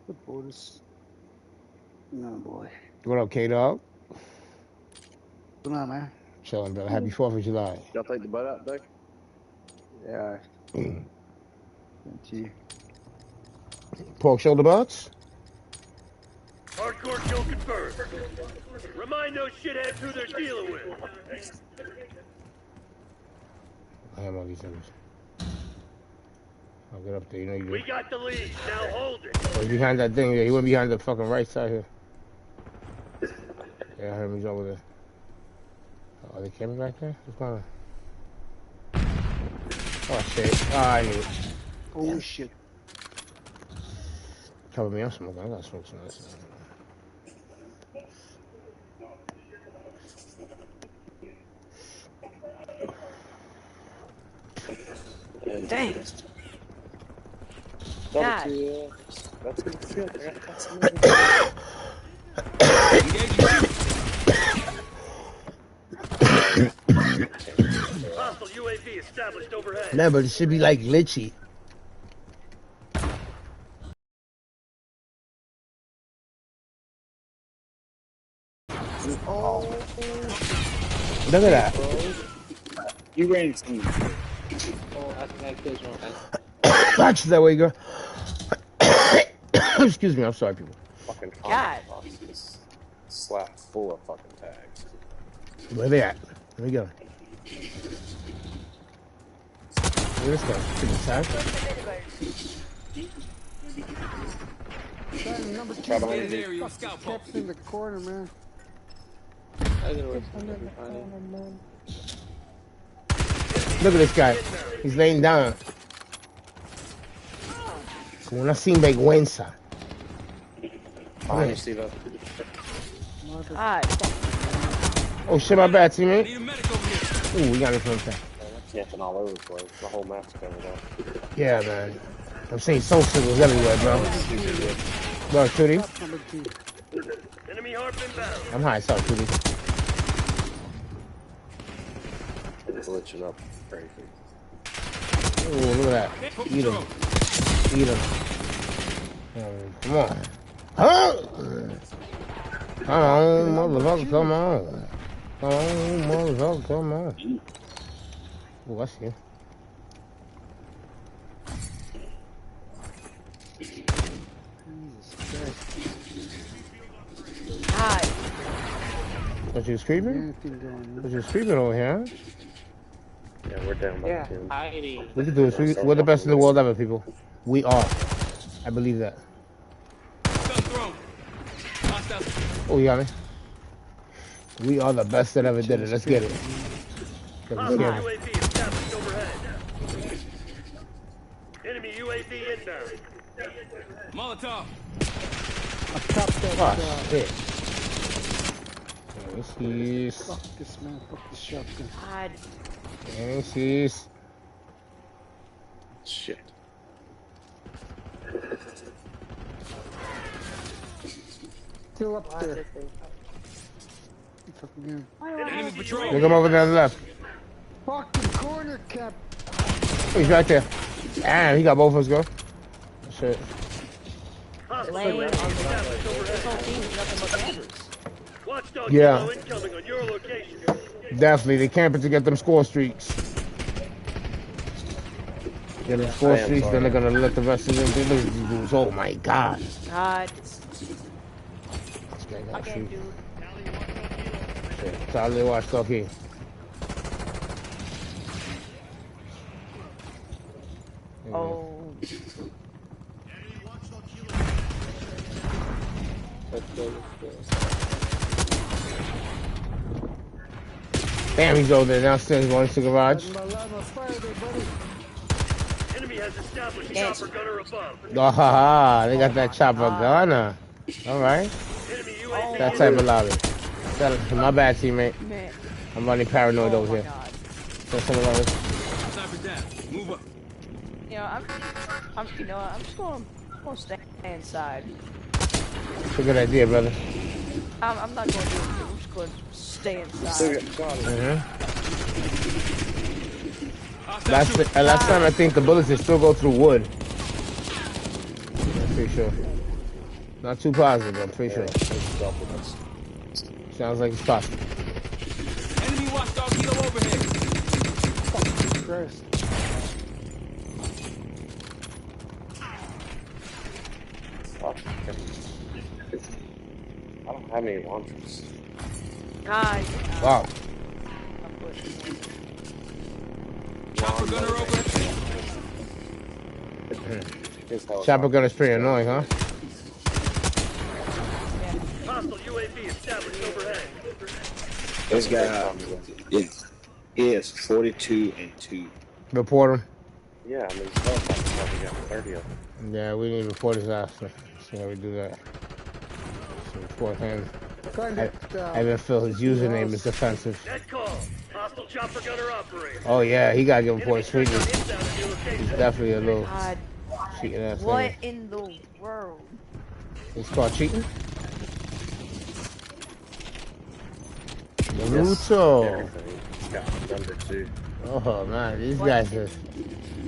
The borders. No, boy. What up, K-Dog? What's on, man? Chilling, brother. Happy 4th of July. Y'all take the butt out, Dick? Yeah. Thank you. Pork shoulder butts? Hardcore kill confirmed. Remind those shitheads who they're dealing with. I have all these things. I'll get up there, you know you do. We got the lead. Now hold it. Oh, he's behind that thing. Yeah, he went behind the fucking right side here. Yeah, I heard him. He's over there. Oh, are they coming back there? What's going on? Oh, shit. Oh, I knew it. Oh, shit. Cover me, I'm smoking. I gotta smoke some of this. Dang. God. That's good shit. I got some Hostile UAV established overhead. Nah, but it should be like glitchy. Oh. Look at that. You ran some. Oh, I think I killed one. Watch that way, girl. Excuse me, I'm sorry, people. Fucking God. boxes. Slap full of fucking tags. Where they at? Let me go. Where this guy? Pretty sad. Number two. Get an aerial scout post. Kept in the corner, man. Look at this guy. He's laying down. Como una sinvergüenza. Behind you, Steve. God. Oh shit, my bad, teammate. Need a medic over here. Ooh, we got it from the Camping all over the place. The whole map's covered up. Yeah, man. I'm seeing soul signals everywhere, bro. Bro, Tootie. Enemy harp inbound. I'm high, sorry, Tootie. It's glitching up crazy. Ooh, look at that. Eat him. Eat him. Come on. Huh? Come on, motherfucker, come on. Come on, motherfucker, come on. Oh, I see him. God. What you screaming? What you screaming over here? Huh? Yeah, we're down by Yeah. the 10. Hiding. We can do this. We're the best in the world ever, people. We are. I believe that. Gun thrown. Hostile. Oh, you got me. We are the best that ever did it. Let's get it. Hostile UAV established overhead. Enemy UAV inbound. Molotov. Oh, shit. Yes. Fuck this man, fuck this shotgun. God. Yes. Shit. Still up there. Fucking Enemy patrol. Look him over there on the left. fucking corner cap. Oh, he's right there. Damn, he got both of us, go. Shit. Hostile Lane. UAV established This overhead. whole team is nothing but campers. Watchdog Yeah. Kilo incoming on your location. Definitely. They camping to get them score streaks. Get them score streaks, then they're going to let the rest of them do these dudes. Oh, my God. God. This guy got Again, shoot. dude. Shit. Solid watchdog here. Oh. Damn, he's over there downstairs going to the garage. Enemy has established chopper gunner above. Oh, ha, ha. They got that chopper gunner. All right. Enemy UAV That type of lobby. My bad, teammate. Man. I'm running paranoid over here. God. That's some of those. Sniper down. Move up. You know, I'm just going to stay inside. It's a good idea, brother. I'm not going to do it. I'm just going to stay inside. Last time I think the bullets they still go through wood. I'm pretty sure. Not too positive, but I'm pretty sure. Sounds like it's possible. Enemy watchdog Kilo overhead. Fucking Christ. I don't have any launchers. God. Wow. Chopper gunner over. Chopper gun is pretty annoying, huh? Hostile UAV established overhead. This guy, yeah, he is 42 and 2. Report him. Yeah, I mean, it's not like we got 30 of them. Yeah, we need to report his ass. See how we do that. So report him. I even feel his username is offensive. Net call. Hostile chopper gunner operator. Oh yeah, he gotta give him points. Enemy He's inbound at your location. definitely a little God. cheating ass What nigga. in the world? It's called cheating? Naruto. Everything. Got number 2. Oh man, these guys are...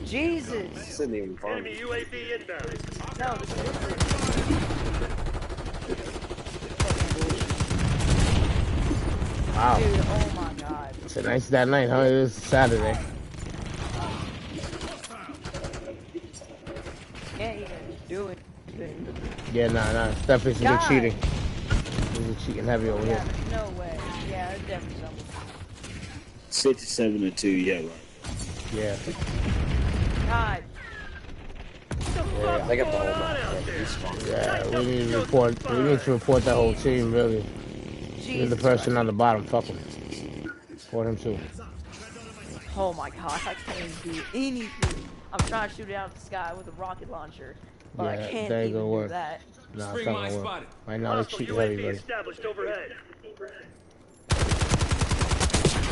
Jesus. This isn't even fun. Enemy UAV inbound. No, this is Wow. dude, oh my God. It's a nice that night, huh? It was Saturday. Can't even do it. Yeah, nah. It's definitely some good God. cheating. This is cheating heavy over Yeah, here. no way. Yeah, it's definitely something. 67 and 2, yeah, right. Yeah. God. Yeah. They got the whole Going on map. out there? Yeah, we need to report that whole team, really. Even the person on the bottom, fuck him. Report him too. Oh my God, I can't do anything. I'm trying to shoot it out of the sky with a rocket launcher, but I Yeah, can't that ain't even gonna do work. that. Nah, it's Spring not mine gonna work. spotted. Right now, they're Hostile cheating UAV everybody. established overhead.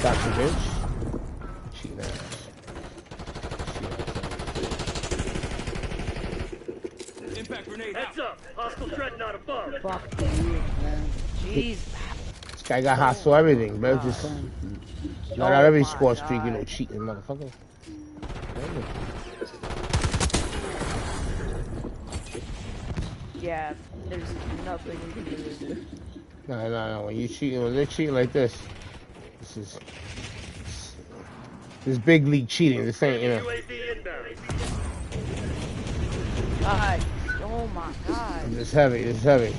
Gotcha, bitch. Cheating ass. Impact grenade out. Heads up. Hostile dreadnought above. Fuck you, man. Jeez. This guy got hostile everything, bro. Just not out every my score streak, you God. know, cheating, motherfucker. Yeah, there's nothing we can do. No. When they're cheating like this, This big league cheating. This ain't, you know. UAV inbound. God. Oh my God. It's heavy. It's heavy.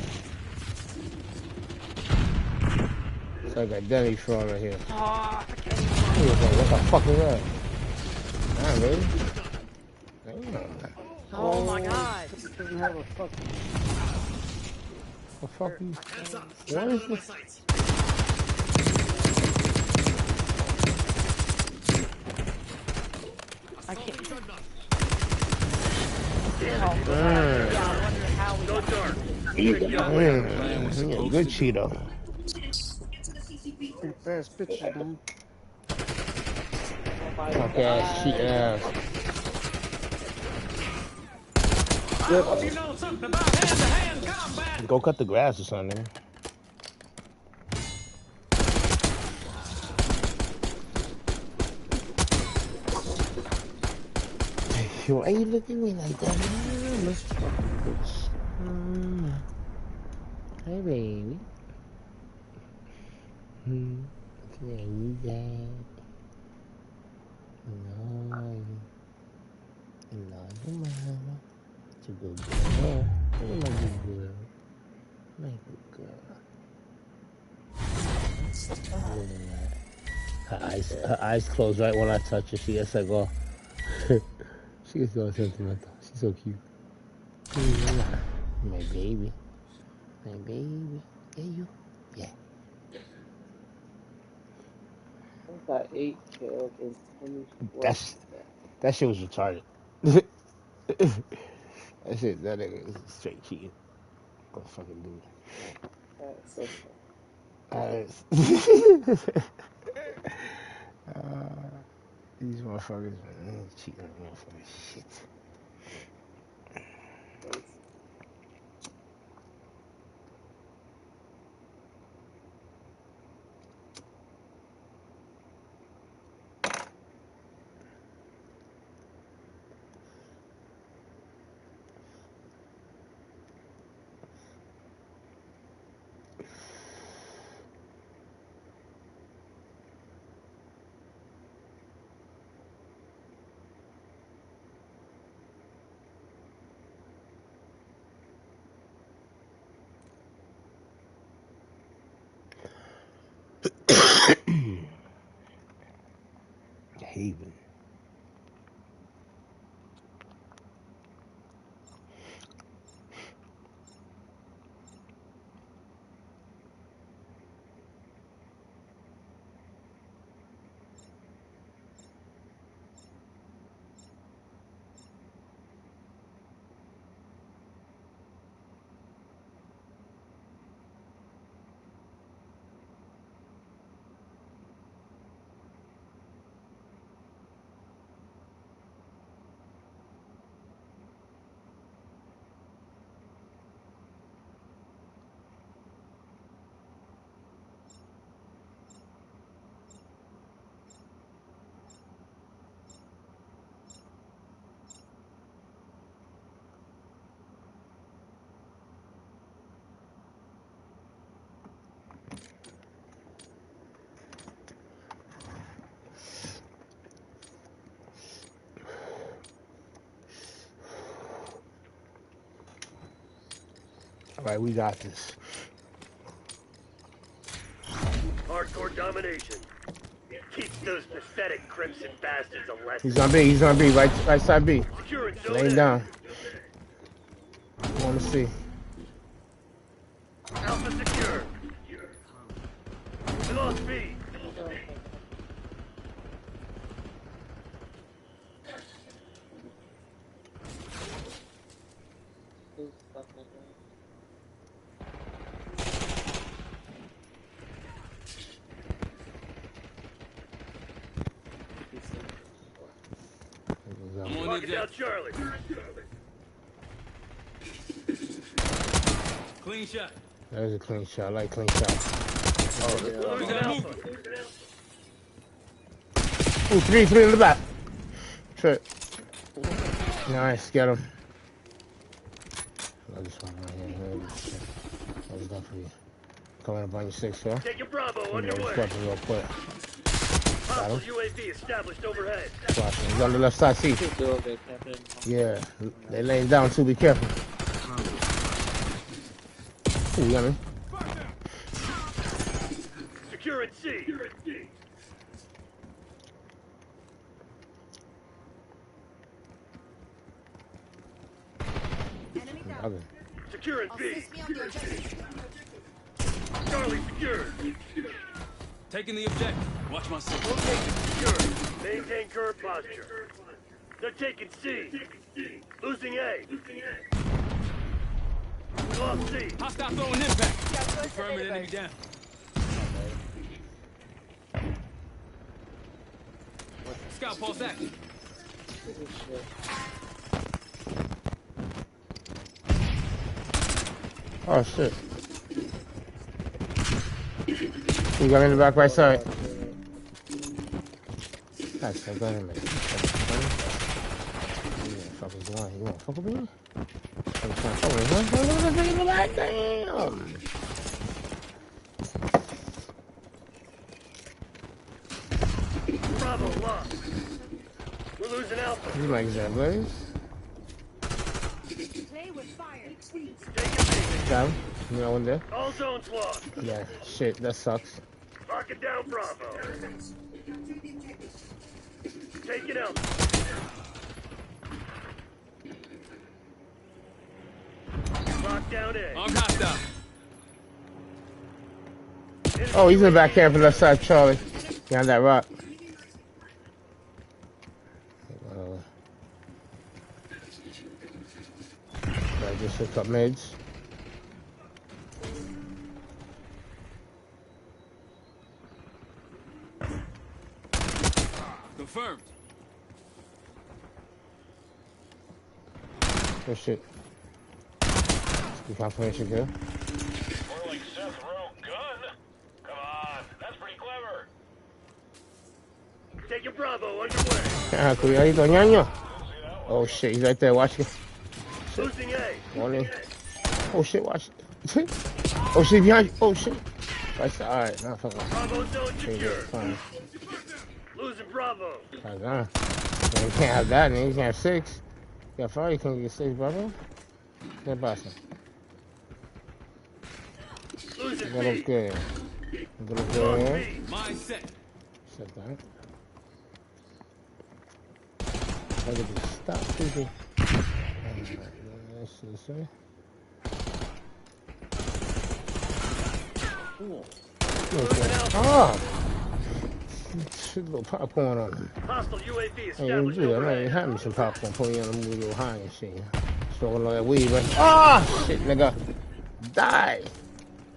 It's like a deli fraud right here. Oh, What the fuck is that? Nah, really? Damn. oh my God. Doesn't have a fucking. The fuck you? What is this? I can't. Go dark. Good Cheeto. Pretty fast pictures, man. Fuck ass cheating ass. Go cut the grass or something. Why are you looking at me like that? Hey, baby. Yeah, you got. No, your mama. It's a good girl. Oh, my good girl. My good girl. Her eyes close right when I touch her. She gets like, oh. She gets all sentimental. She's so cute. My baby. My baby. Yeah, you. Yeah. I got 8 kills and 24. That shit was retarded. That nigga is straight cheating. Go fucking do That's so it. These motherfuckers, man, cheating on motherfuckers. Shit. Haven. All right, we got this. Hardcore domination. Teach those pathetic crimson bastards a lesson. He's on B. He's on B. Right side B. Securing zone Laying A. down. I want to see. Alpha secure. We lost B. Marking down Charlie. Clean shot. That was a clean shot. I like clean shots. We're losing Alpha. Ooh, three in the back. Shit. Nice, get him. I just want right here. That was done for you. Coming up on your 6, sir. Taking Bravo Just underway. weapon real quick. Got Hostile him. UAV established overhead. Watch him. He's on the left side seat. Building, Captain. Yeah. They laying down too. Be careful. Ooh, you got me. Securing C. Okay. Securing B. Charlie secured. Taking the objective. Watch my six. Location secured. Maintain current posture. They're taking C. Losing A. We lost C. Hostile throwing impact. Confirming enemy down. Scout pulse active. Oh shit. You got me in the back right side. That's so good, man. Fuck is going on? You wanna fuck with me? I'm trying to fuck with me, huh? Look at this thing in the back, damn! Bravo lost. We're losing Alpha. You like that, Blaze? Play with fire. Got him. You know one there? All zones lost. Yeah, shit, that sucks. Locking down Bravo. Take it out. Lock down A. I'm hostile. Oh, he's in the back camp on the left side, Charlie. Behind that rock. I just hooked up mids. Confirmed. Oh shit. Good confirmation here. More like Seth Rowe gun. Come on, that's pretty clever. Taking Bravo underway. Ah, cuidadito, ñaño. Oh shit, he's right there, watch it. Losing A. Morning. Oh shit, watch it. Oh shit, behind you. Oh shit. Alright, nah, fuck off. Bravo zone secure. Fine. Losing Bravo. Man, you can't have that, man. You can't have 6. Yeah, 5, you can't get 6, brother. Get past him. Losing That looks B. good. That looks good. Mindset. Set that. I get to stop shooting. Let's see. Oh! Shit, little popcorn on it. Hostile UAV Hey, you established do that. Man, overhead. you had me some popcorn. Put me on the move a little high and shit. Smoking all that weed, but oh shit, nigga, die!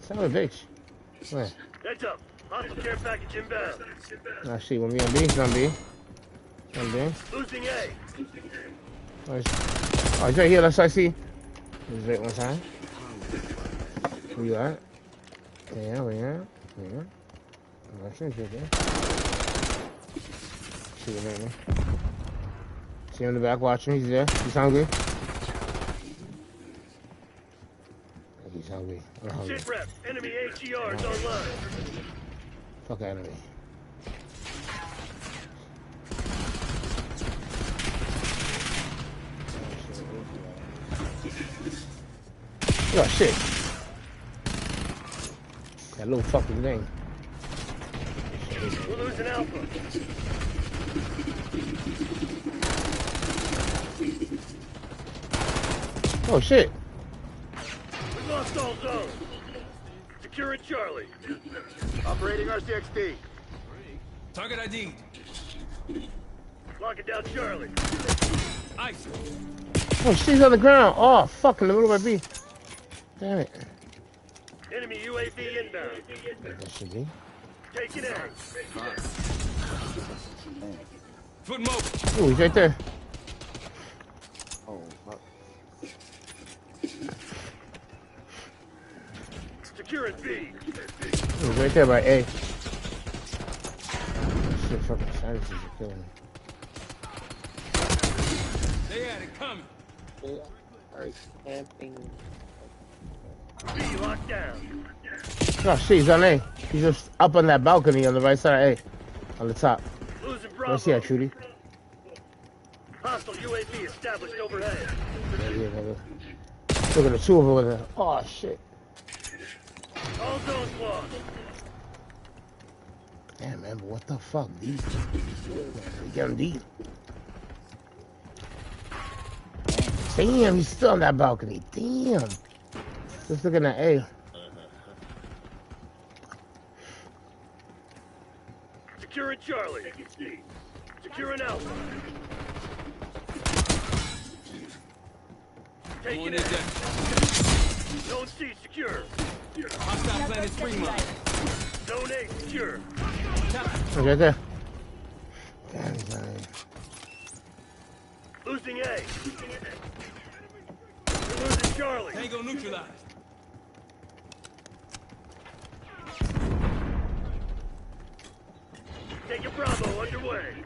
Son of a bitch. Man. Heads up. Hostile care package inbound. I see. When we on B, it's on B. On B. Losing A. Oh, he's right here. Let's see. He's right one time. Where you at? Yeah. I'm sure he's right there. See him right now. See him in the back watching. He's there. He's hungry. He's hungry. I'm hungry. Sit rep. Enemy HERs online. Fuck enemy. Oh shit. That little fucking thing. We're losing Alpha. Oh shit. We lost all zones. Securing Charlie. Operating RCXD. Target ID. Locking down Charlie. Ice. Oh, she's on the ground. Oh, fuck, in the middle of my B. Damn it. Enemy UAV inbound. That should be. Taking A. Foot mobile. Oh, he's right there. Oh, fuck. Securing B. He's right there by A. Shit, fucking savages are killing me. They had it coming. They are camping. B locked down. Oh shit, he's on A. He's just up on that balcony on the right side of A. On the top. Losing Let's see that, Bravo. Trudy. Hostile UAV established overhead. Yeah, nigga. Look at the two of them with her. Oh shit. All zones lost. Damn, man, but what the fuck, D? Get him, D. Damn, he's still on that balcony. Damn. Just looking at A. Securing Charlie. Securing Alpha. Taking it. Zone C secure. Hostile planet spring mine. Zone A secure. He's right there. Damn, he's on A. Losing A. We're losing Charlie. Tango neutralized. Taking Bravo underway.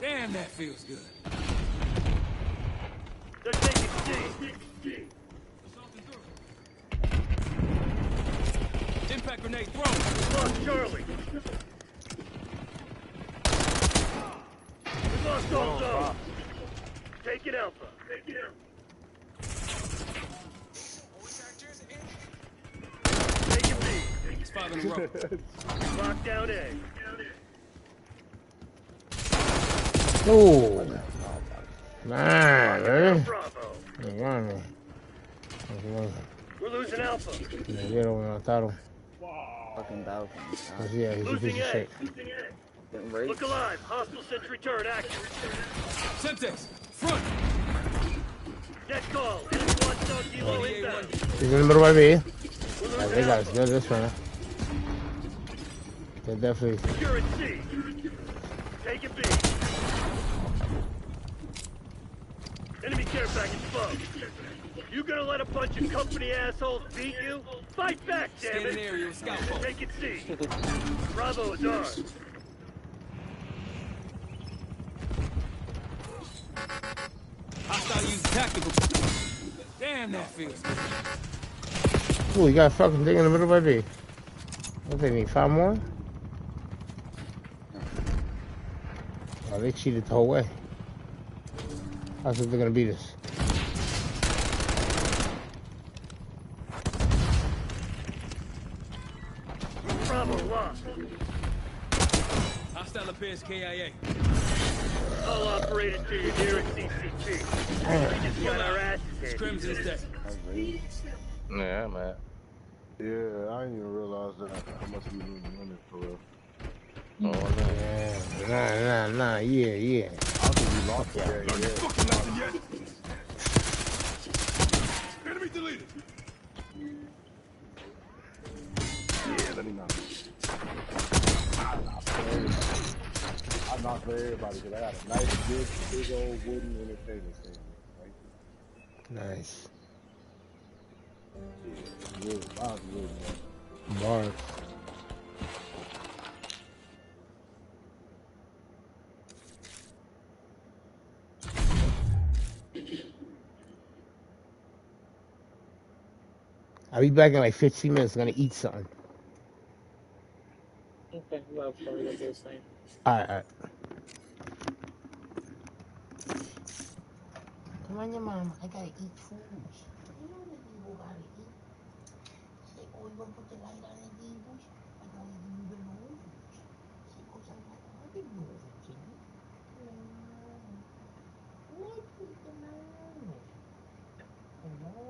Damn, that feels good. They're taking C. Impact grenade thrown. Lost Charlie. We lost all zones. Taking Alpha. Taking B. It's 5 in a row. Lock down A. Oh. Man, really? Bravo. We're losing Alpha. Me mataron. Fucking balcony. Yeah, he's a Losing piece of A. shit. Getting raped. Look alive. Hostile sentry turret active. Semtex, front. Net call. Enemy watchdog kilo inbound. He's in the middle by B. We're They losing got us Alpha. good this one. They definitely. Securing C. Taking B. Enemy care package above. You gonna let a bunch of company assholes beat you? Fight back, damn Scanning it! area with scout phone. Taking C. Bravo is ours. Hostile use tactical. Damn, that feels good. Ooh, you got a fucking thing in the middle by B. What they need? 5 more? Oh, they cheated the whole way. I think they're gonna beat us. Bravo lost. Hostile appears KIA. All operators to your nearest CCT. We just got our asses It's handed. Crimson's day. Yeah, man. Yeah, I didn't even realize that. How much we losing money for real. Oh, no. Nah, yeah. I think we lost it. Yeah. Fucking nothing yet. Enemy deleted. Yeah, let me know. I'm not for everybody because I got a nice, big old wooden entertainment stand. Right? Nice. Yeah, really, mine's really nice. Bars. I'll be back in like 15 minutes. I'm gonna eat something. Okay, well, probably gonna do the same. Alright. Come on, your mom. I gotta eat food. You know that you gotta eat. Say, oh, you wanna put the light on the tables? I gotta give you the nose. Say, oh, I got all the noses in it. What is the nose? Hello?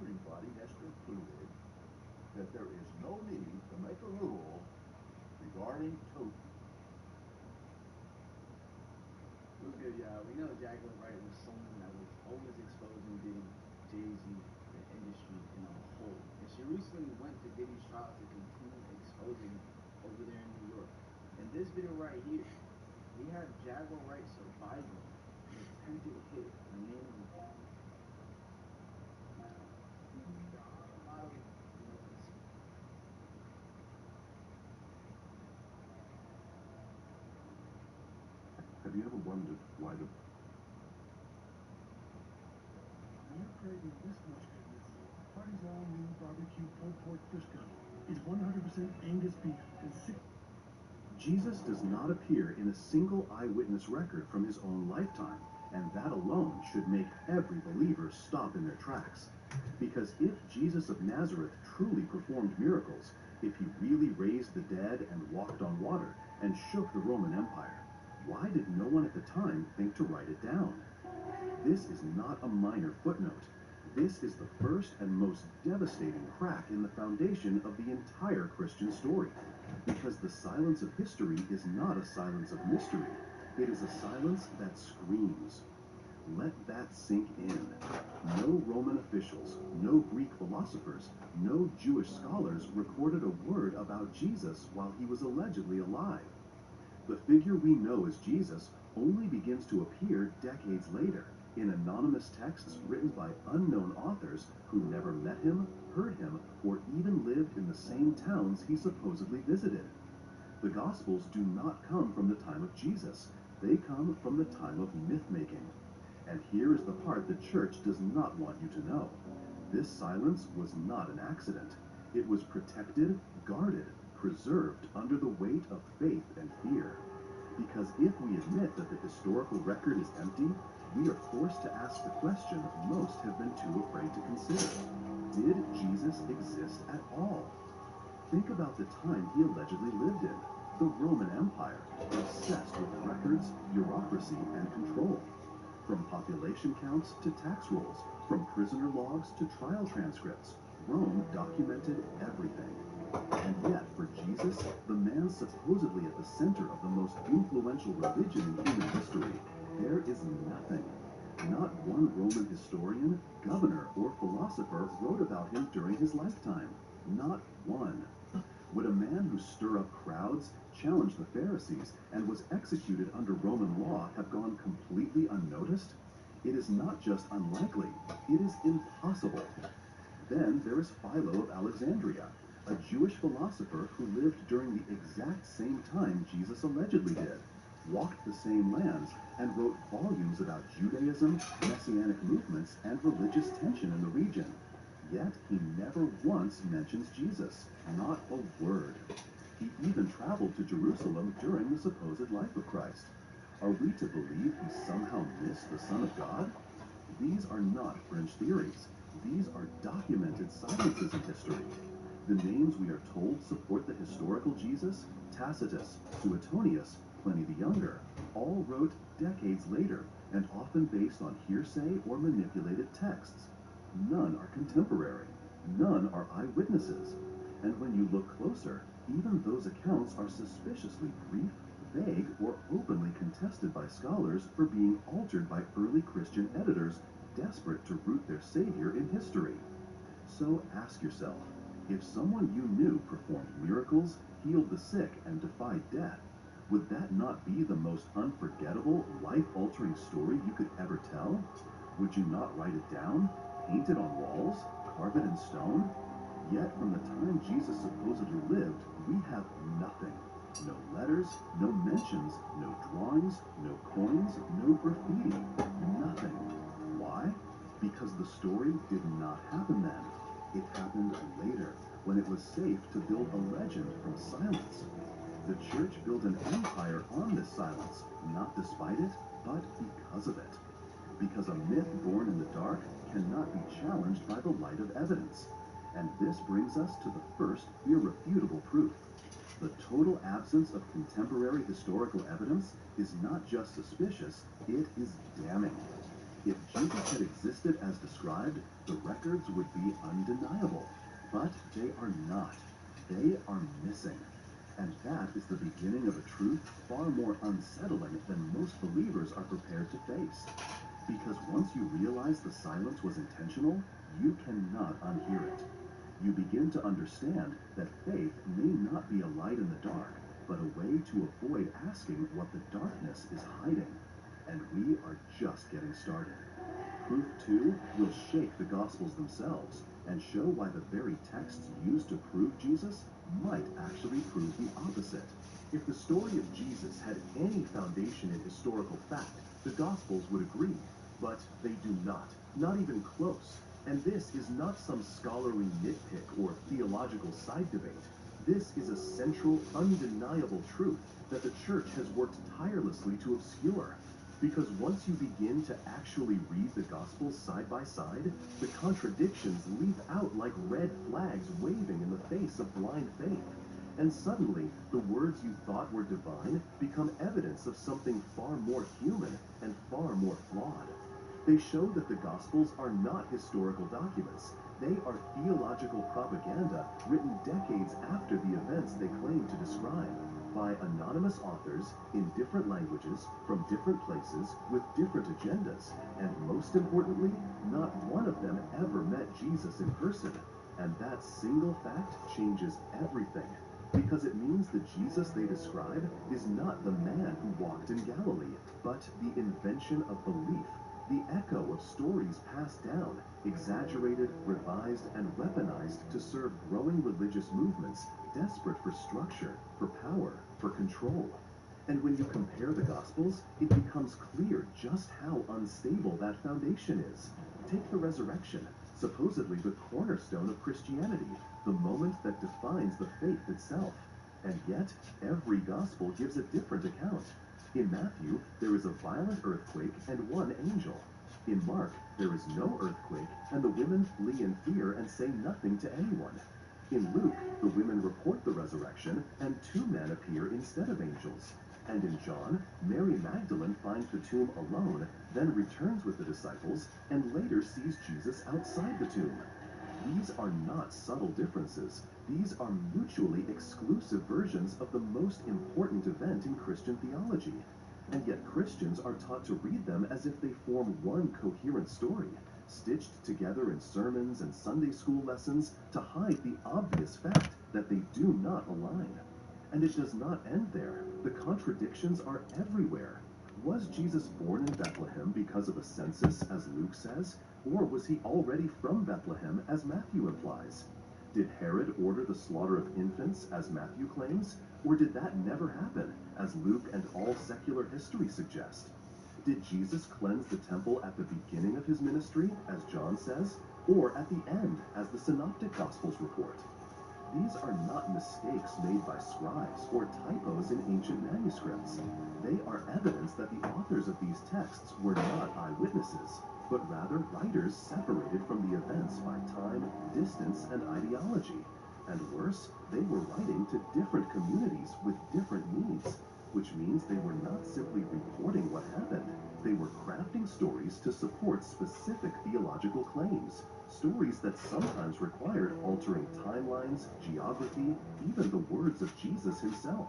everybody has concluded that there is no need to make a rule regarding totem. What's good, y'all? We know Jaguar Wright was someone that was always exposing Diddy, Jay-Z, the industry in a whole. And she recently went to Diddy's trial to continue exposing over there in New York. In this video right here, we have Jaguar Wright surviving an attempted hit remaining. Have you ever wondered why the... You're craving this much goodness. Party's all new barbecue pulled pork fish gun. It's 100% Angus beef and Jesus does not appear in a single eyewitness record from his own lifetime, and that alone should make every believer stop in their tracks. Because if Jesus of Nazareth truly performed miracles, if he really raised the dead and walked on water and shook the Roman Empire, why did no one at the time think to write it down? This is not a minor footnote. This is the first and most devastating crack in the foundation of the entire Christian story. Because the silence of history is not a silence of mystery. It is a silence that screams. Let that sink in. No Roman officials, no Greek philosophers, no Jewish scholars recorded a word about Jesus while he was allegedly alive. The figure we know as Jesus only begins to appear decades later in anonymous texts written by unknown authors who never met him, heard him, or even lived in the same towns he supposedly visited. The Gospels do not come from the time of Jesus. They come from the time of myth-making. And here is the part the church does not want you to know. This silence was not an accident. It was protected, guarded, preserved under the weight of faith and fear. Because if we admit that the historical record is empty, we are forced to ask the question most have been too afraid to consider. Did Jesus exist at all? Think about the time he allegedly lived in, the Roman Empire, obsessed with records, bureaucracy, and control. From population counts to tax rolls, from prisoner logs to trial transcripts, Rome documented everything. And yet, for Jesus, the man supposedly at the center of the most influential religion in human history, there is nothing. Not one Roman historian, governor, or philosopher wrote about him during his lifetime. Not one. Would a man who stirred up crowds, challenged the Pharisees, and was executed under Roman law have gone completely unnoticed? It is not just unlikely, it is impossible. Then there is Philo of Alexandria, a Jewish philosopher who lived during the exact same time Jesus allegedly did, walked the same lands, and wrote volumes about Judaism, messianic movements, and religious tension in the region. Yet he never once mentions Jesus, not a word. He even traveled to Jerusalem during the supposed life of Christ. Are we to believe he somehow missed the Son of God? These are not fringe theories. These are documented silences in history. The names we are told support the historical Jesus, Tacitus, Suetonius, Pliny the Younger, all wrote decades later and often based on hearsay or manipulated texts. None are contemporary. None are eyewitnesses. And when you look closer, even those accounts are suspiciously brief, vague, or openly contested by scholars for being altered by early Christian editors desperate to root their savior in history. So ask yourself, if someone you knew performed miracles, healed the sick, and defied death, would that not be the most unforgettable, life-altering story you could ever tell? Would you not write it down, paint it on walls, carve it in stone? Yet from the time Jesus supposedly lived, we have nothing. No letters, no mentions, no drawings, no coins, no graffiti, nothing. Why? Because the story did not happen then. It happened later, when it was safe to build a legend from silence. The church built an empire on this silence, not despite it, but because of it. Because a myth born in the dark cannot be challenged by the light of evidence. And this brings us to the first irrefutable proof. The total absence of contemporary historical evidence is not just suspicious, it is damning. If Jesus had existed as described, the records would be undeniable. But they are not. They are missing. And that is the beginning of a truth far more unsettling than most believers are prepared to face. Because once you realize the silence was intentional, you cannot unhear it. You begin to understand that faith may not be a light in the dark, but a way to avoid asking what the darkness is hiding. And we are just getting started. Proof 2 will shake the Gospels themselves and show why the very texts used to prove Jesus might actually prove the opposite. If the story of Jesus had any foundation in historical fact, the Gospels would agree. But they do not even close. And this is not some scholarly nitpick or theological side debate. This is a central, undeniable truth that the church has worked tirelessly to obscure. Because once you begin to actually read the Gospels side by side, the contradictions leap out like red flags waving in the face of blind faith. And suddenly, the words you thought were divine become evidence of something far more human and far more flawed. They show that the Gospels are not historical documents. They are theological propaganda written decades after the events they claim to describe, by anonymous authors in different languages, from different places, with different agendas, and most importantly, not one of them ever met Jesus in person. And that single fact changes everything, because it means the Jesus they describe is not the man who walked in Galilee, but the invention of belief, the echo of stories passed down, exaggerated, revised, and weaponized to serve growing religious movements desperate for structure, for power, for control. And when you compare the Gospels, it becomes clear just how unstable that foundation is. Take the resurrection, supposedly the cornerstone of Christianity, the moment that defines the faith itself. And yet, every Gospel gives a different account. In Matthew, there is a violent earthquake and one angel. In Mark, there is no earthquake, and the women flee in fear and say nothing to anyone. In Luke, the women report the resurrection, and 2 men appear instead of angels. And in John, Mary Magdalene finds the tomb alone, then returns with the disciples, and later sees Jesus outside the tomb. These are not subtle differences. These are mutually exclusive versions of the most important event in Christian theology. And yet Christians are taught to read them as if they form one coherent story, stitched together in sermons and Sunday school lessons to hide the obvious fact that they do not align. And it does not end there. The contradictions are everywhere. Was Jesus born in Bethlehem because of a census, as Luke says? Or was he already from Bethlehem, as Matthew implies? Did Herod order the slaughter of infants, as Matthew claims? Or did that never happen, as Luke and all secular history suggest? Did Jesus cleanse the temple at the beginning of his ministry, as John says? Or at the end, as the Synoptic Gospels report? These are not mistakes made by scribes or typos in ancient manuscripts. They are evidence that the authors of these texts were not eyewitnesses, but rather writers separated from the events by time, distance, and ideology. And worse, they were writing to different communities with different needs, which means they were not simply reporting what happened. They were crafting stories to support specific theological claims, stories that sometimes required altering timelines, geography, even the words of Jesus himself.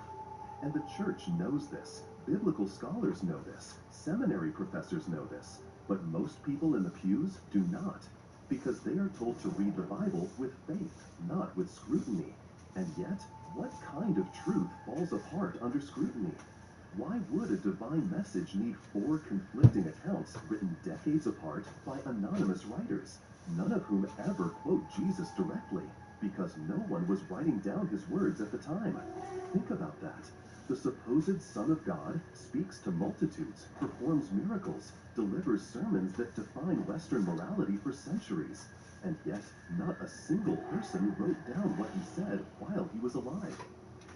And the church knows this. Biblical scholars know this. Seminary professors know this. But most people in the pews do not, because they are told to read the Bible with faith, not with scrutiny. And yet, what kind of truth falls apart under scrutiny? Why would a divine message need 4 conflicting accounts written decades apart by anonymous writers, none of whom ever quote Jesus directly, because no one was writing down his words at the time? Think about that. The supposed Son of God speaks to multitudes, performs miracles, delivers sermons that define Western morality for centuries, and yet not a single person wrote down what he said while he was alive.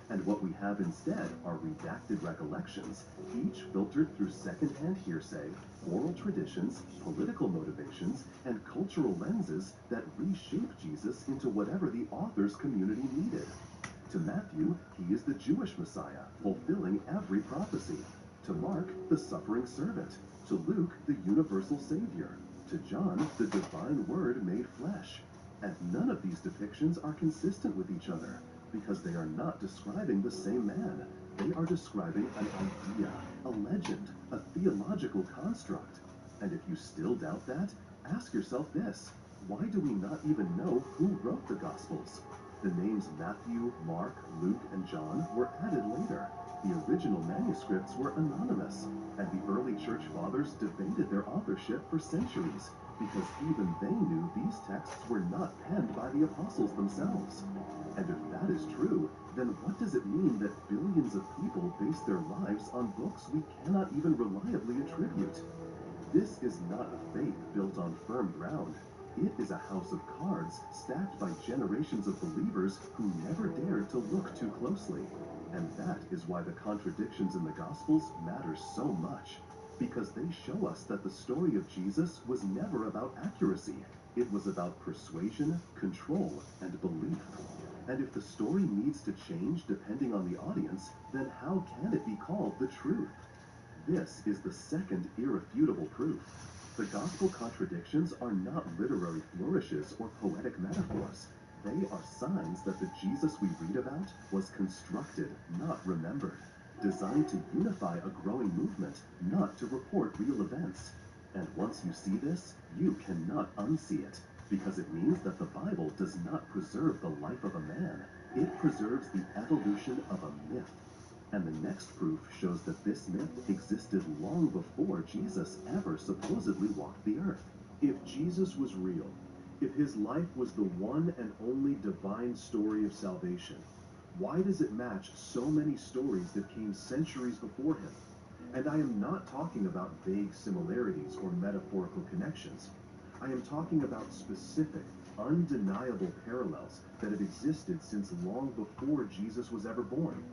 And what we have instead are redacted recollections, each filtered through secondhand hearsay, oral traditions, political motivations, and cultural lenses that reshape Jesus into whatever the author's community needed. To Matthew, he is the Jewish Messiah, fulfilling every prophecy. To Mark, the suffering servant. to Luke, the universal Savior, to John, the divine Word made flesh. And none of these depictions are consistent with each other, because they are not describing the same man. They are describing an idea, a legend, a theological construct. And if you still doubt that, ask yourself this: why do we not even know who wrote the Gospels? The names Matthew, Mark, Luke, and John were added later. The original manuscripts were anonymous, and the early church fathers debated their authorship for centuries, because even they knew these texts were not penned by the apostles themselves. And if that is true, then what does it mean that billions of people base their lives on books we cannot even reliably attribute? This is not a faith built on firm ground. It is a house of cards stacked by generations of believers who never dared to look too closely. And that is why the contradictions in the Gospels matter so much, because they show us that the story of Jesus was never about accuracy. It was about persuasion, control, and belief. And if the story needs to change depending on the audience, then how can it be called the truth? This is the second irrefutable proof. The gospel contradictions are not literary flourishes or poetic metaphors. They are signs that the Jesus we read about was constructed, not remembered, designed to unify a growing movement, not to report real events. And once you see this, you cannot unsee it, because it means that the Bible does not preserve the life of a man. It preserves the evolution of a myth. And the next proof shows that this myth existed long before Jesus ever supposedly walked the earth. If Jesus was real, if his life was the one and only divine story of salvation, why does it match so many stories that came centuries before him? And I am not talking about vague similarities or metaphorical connections. I am talking about specific, undeniable parallels that have existed since long before Jesus was ever born.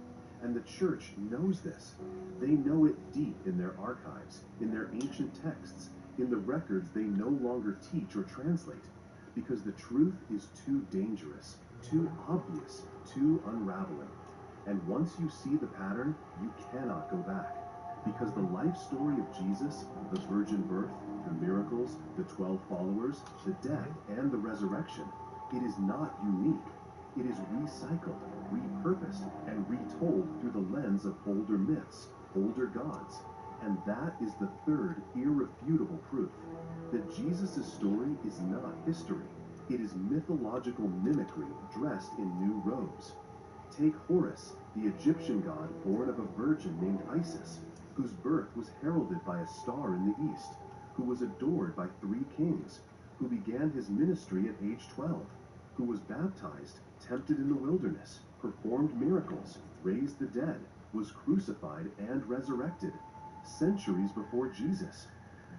And the church knows this. They know it deep in their archives, in their ancient texts, in the records they no longer teach or translate, because the truth is too dangerous, too obvious, too unraveling. And once you see the pattern, you cannot go back, because the life story of Jesus, the virgin birth, the miracles, the 12 followers, the death, and the resurrection, it is not unique. It is recycled, repurposed, and retold through the lens of older myths, older gods. And that is the third irrefutable proof that Jesus' story is not history. It is mythological mimicry dressed in new robes. Take Horus, the Egyptian god born of a virgin named Isis, whose birth was heralded by a star in the east, who was adored by 3 kings, who began his ministry at age 12, who was baptized, tempted in the wilderness, performed miracles, raised the dead, was crucified and resurrected, centuries before Jesus.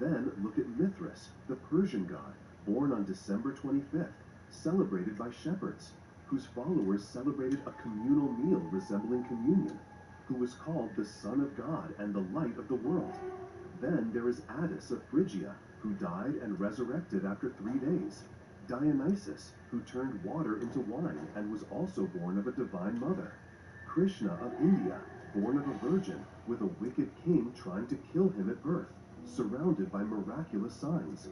Then look at Mithras, the Persian god, born on December 25th, celebrated by shepherds, whose followers celebrated a communal meal resembling communion, who was called the Son of God and the light of the world. Then there is Attis of Phrygia, who died and resurrected after 3 days. Dionysus, who turned water into wine and was also born of a divine mother. Krishna of India, born of a virgin, with a wicked king trying to kill him at birth, surrounded by miraculous signs.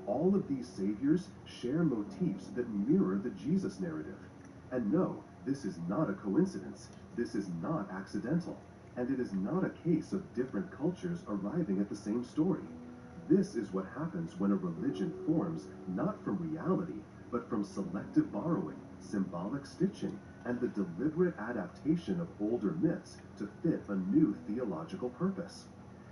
All of these saviors share motifs that mirror the Jesus narrative. And no, this is not a coincidence. This is not accidental. And it is not a case of different cultures arriving at the same story. This is what happens when a religion forms not from reality, but from selective borrowing, symbolic stitching, and the deliberate adaptation of older myths to fit a new theological purpose.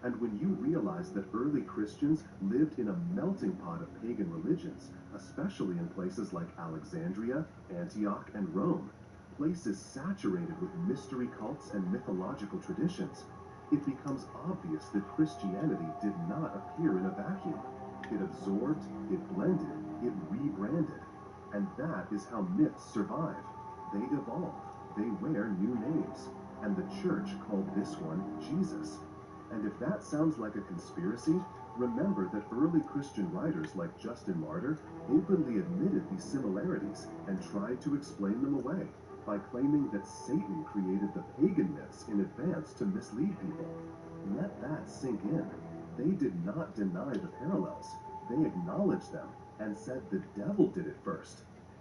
And when you realize that early Christians lived in a melting pot of pagan religions, especially in places like Alexandria, Antioch, and Rome, places saturated with mystery cults and mythological traditions, it becomes obvious that Christianity did not appear in a vacuum. It absorbed, it blended, it rebranded. And that is how myths survive. They evolve, they wear new names. And the church called this one Jesus. And if that sounds like a conspiracy, remember that early Christian writers like Justin Martyr openly admitted these similarities and tried to explain them away by claiming that Satan created the pagan myths in advance to mislead people. Let that sink in. They did not deny the parallels. They acknowledged them and said the devil did it first.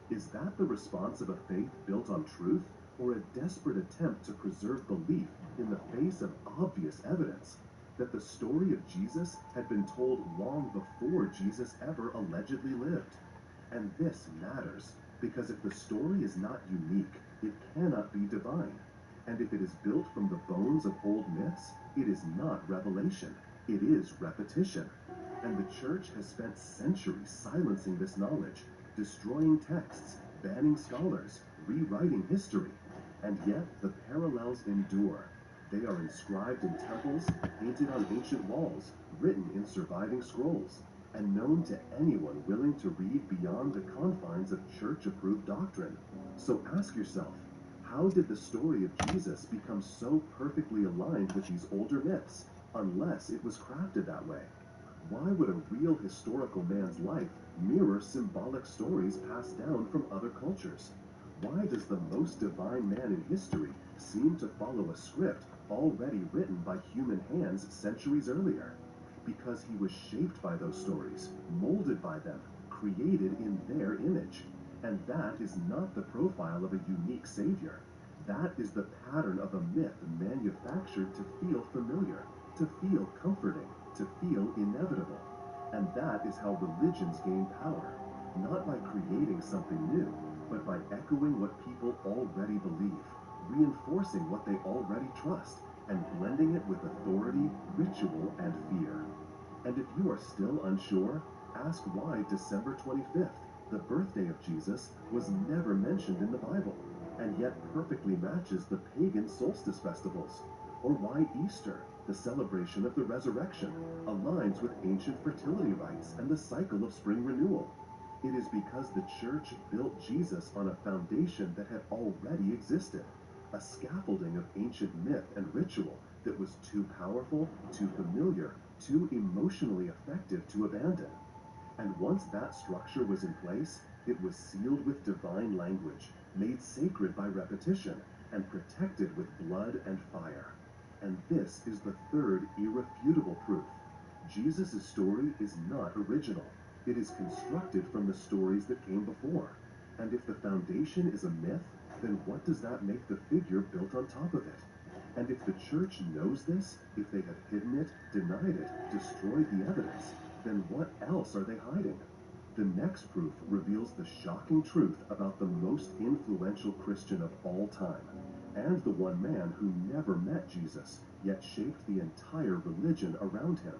Is that the response of a faith built on truth, or a desperate attempt to preserve belief in the face of obvious evidence that the story of Jesus had been told long before Jesus ever allegedly lived? And this matters, because if the story is not unique, it cannot be divine. And if it is built from the bones of old myths, it is not revelation, it is repetition. And the church has spent centuries silencing this knowledge, destroying texts, banning scholars, rewriting history. And yet the parallels endure. They are inscribed in temples, painted on ancient walls, written in surviving scrolls, and known to anyone willing to read beyond the confines of church-approved doctrine. So ask yourself, how did the story of Jesus become so perfectly aligned with these older myths, unless it was crafted that way? Why would a real historical man's life mirror symbolic stories passed down from other cultures? Why does the most divine man in history seem to follow a script already written by human hands centuries earlier? Because he was shaped by those stories, molded by them, created in their image. And that is not the profile of a unique savior. That is the pattern of a myth manufactured to feel familiar, to feel comforting, to feel inevitable. And that is how religions gain power, not by creating something new, but by echoing what people already believe, reinforcing what they already trust, and blending it with authority, ritual, and fear. And if you are still unsure, ask why December 25th, the birthday of Jesus, was never mentioned in the Bible, and yet perfectly matches the pagan solstice festivals. Or why Easter, the celebration of the resurrection, aligns with ancient fertility rites and the cycle of spring renewal. It is because the church built Jesus on a foundation that had already existed, a scaffolding of ancient myth and ritual that was too powerful, too familiar, too emotionally effective to abandon. And once that structure was in place, it was sealed with divine language, made sacred by repetition, and protected with blood and fire. And this is the third irrefutable proof. Jesus' story is not original. It is constructed from the stories that came before. And if the foundation is a myth, then what does that make the figure built on top of it? And if the church knows this, if they have hidden it, denied it, destroyed the evidence, then what else are they hiding? The next proof reveals the shocking truth about the most influential Christian of all time, and the one man who never met Jesus, yet shaped the entire religion around him.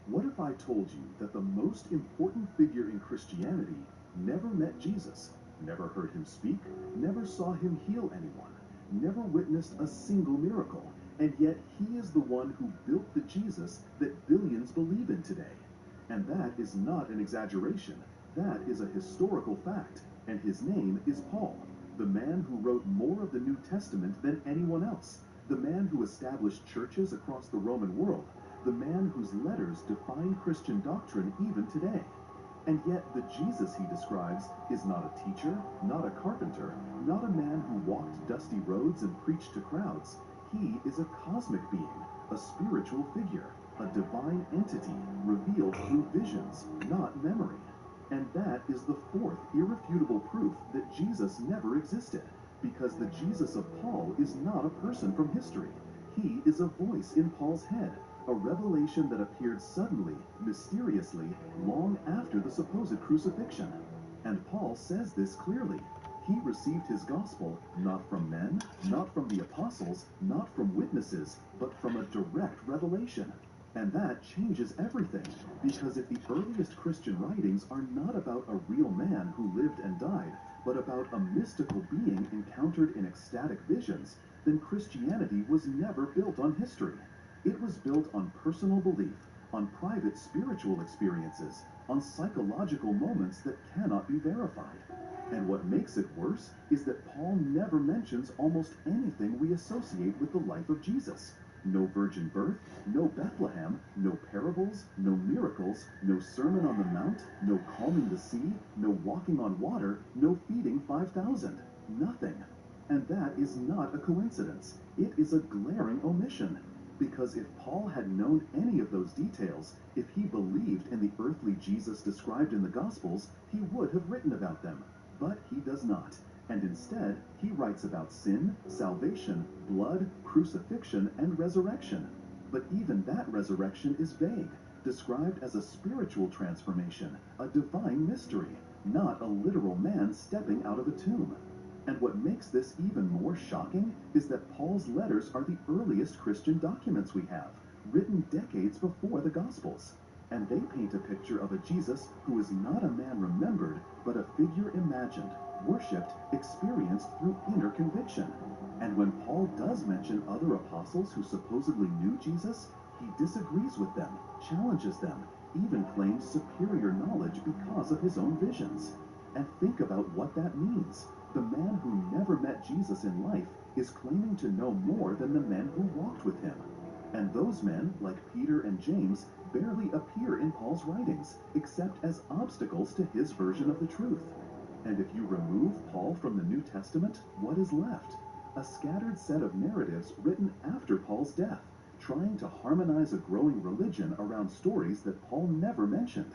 What if I told you that the most important figure in Christianity never met Jesus, never heard him speak, never saw him heal anyone, never witnessed a single miracle, and yet he is the one who built the Jesus that billions believe in today? And that is not an exaggeration. That is a historical fact, and his name is Paul, the man who wrote more of the New Testament than anyone else, the man who established churches across the Roman world, the man whose letters define Christian doctrine even today. And yet the Jesus he describes is not a teacher, not a carpenter, not a man who walked dusty roads and preached to crowds. He is a cosmic being, a spiritual figure, a divine entity revealed through visions, not memory. And that is the fourth irrefutable proof that Jesus never existed, because the Jesus of Paul is not a person from history. He is a voice in Paul's head, a revelation that appeared suddenly, mysteriously, long after the supposed crucifixion. And Paul says this clearly. He received his gospel not from men, not from the apostles, not from witnesses, but from a direct revelation. And that changes everything, because if the earliest Christian writings are not about a real man who lived and died, but about a mystical being encountered in ecstatic visions, then Christianity was never built on history. It was built on personal belief, on private spiritual experiences, on psychological moments that cannot be verified. And what makes it worse is that Paul never mentions almost anything we associate with the life of Jesus. No virgin birth, no Bethlehem, no parables, no miracles, no Sermon on the Mount, no calming the sea, no walking on water, no feeding 5,000. Nothing. And that is not a coincidence. It is a glaring omission. Because if Paul had known any of those details, if he believed in the earthly Jesus described in the Gospels, he would have written about them. But he does not. And instead, he writes about sin, salvation, blood, crucifixion, and resurrection. But even that resurrection is vague, described as a spiritual transformation, a divine mystery, not a literal man stepping out of a tomb. And what makes this even more shocking is that Paul's letters are the earliest Christian documents we have, written decades before the Gospels. And they paint a picture of a Jesus who is not a man remembered, but a figure imagined, worshipped, experienced through inner conviction. And when Paul does mention other apostles who supposedly knew Jesus, he disagrees with them, challenges them, even claims superior knowledge because of his own visions. And think about what that means. The man who never met Jesus in life is claiming to know more than the men who walked with him. And those men, like Peter and James, barely appear in Paul's writings, except as obstacles to his version of the truth. And if you remove Paul from the New Testament, what is left? A scattered set of narratives written after Paul's death, trying to harmonize a growing religion around stories that Paul never mentioned.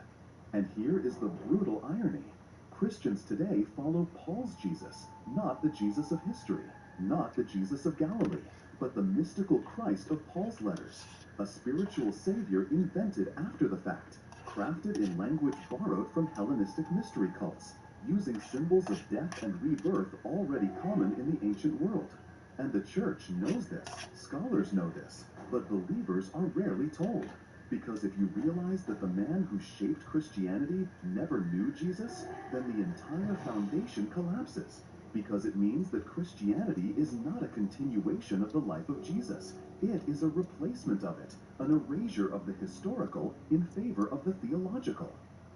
And here is the brutal irony. Christians today follow Paul's Jesus, not the Jesus of history, not the Jesus of Galilee, but the mystical Christ of Paul's letters, a spiritual savior invented after the fact, crafted in language borrowed from Hellenistic mystery cults, using symbols of death and rebirth already common in the ancient world. And the church knows this, scholars know this, but believers are rarely told. Because if you realize that the man who shaped Christianity never knew Jesus, then the entire foundation collapses. Because it means that Christianity is not a continuation of the life of Jesus. It is a replacement of it, an erasure of the historical in favor of the theological.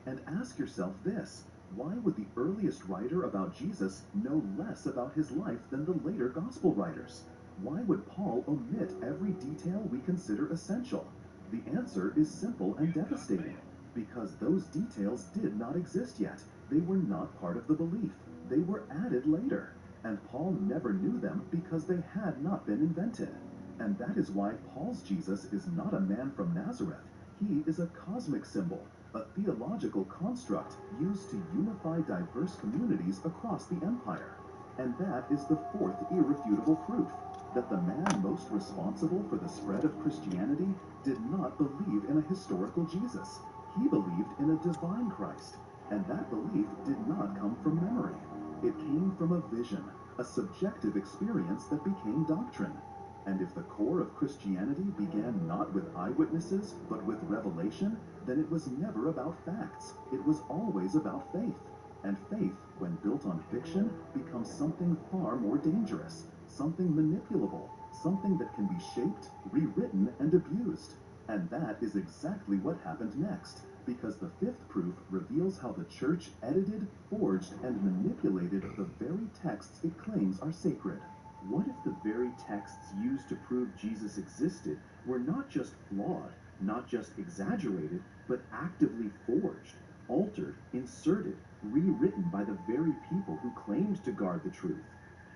And ask yourself this, why would the earliest writer about Jesus know less about his life than the later gospel writers? Why would Paul omit every detail we consider essential? The answer is simple and devastating. Because those details did not exist yet. They were not part of the belief. They were added later. And Paul never knew them because they had not been invented. And that is why Paul's Jesus is not a man from Nazareth. He is a cosmic symbol, a theological construct used to unify diverse communities across the empire. And that is the fourth irrefutable proof, that the man most responsible for the spread of Christianity did not believe in a historical Jesus. He believed in a divine Christ, and that belief did not come from memory. It came from a vision, a subjective experience that became doctrine. And if the core of Christianity began not with eyewitnesses, but with revelation, then it was never about facts. It was always about faith. And faith, when built on fiction, becomes something far more dangerous, something manipulable, something that can be shaped, rewritten, and abused. And that is exactly what happened next, because the fifth proof reveals how the church edited, forged, and manipulated the very texts it claims are sacred. What if the very texts used to prove Jesus existed were not just flawed, not just exaggerated, but actively forged, altered, inserted, rewritten by the very people who claimed to guard the truth?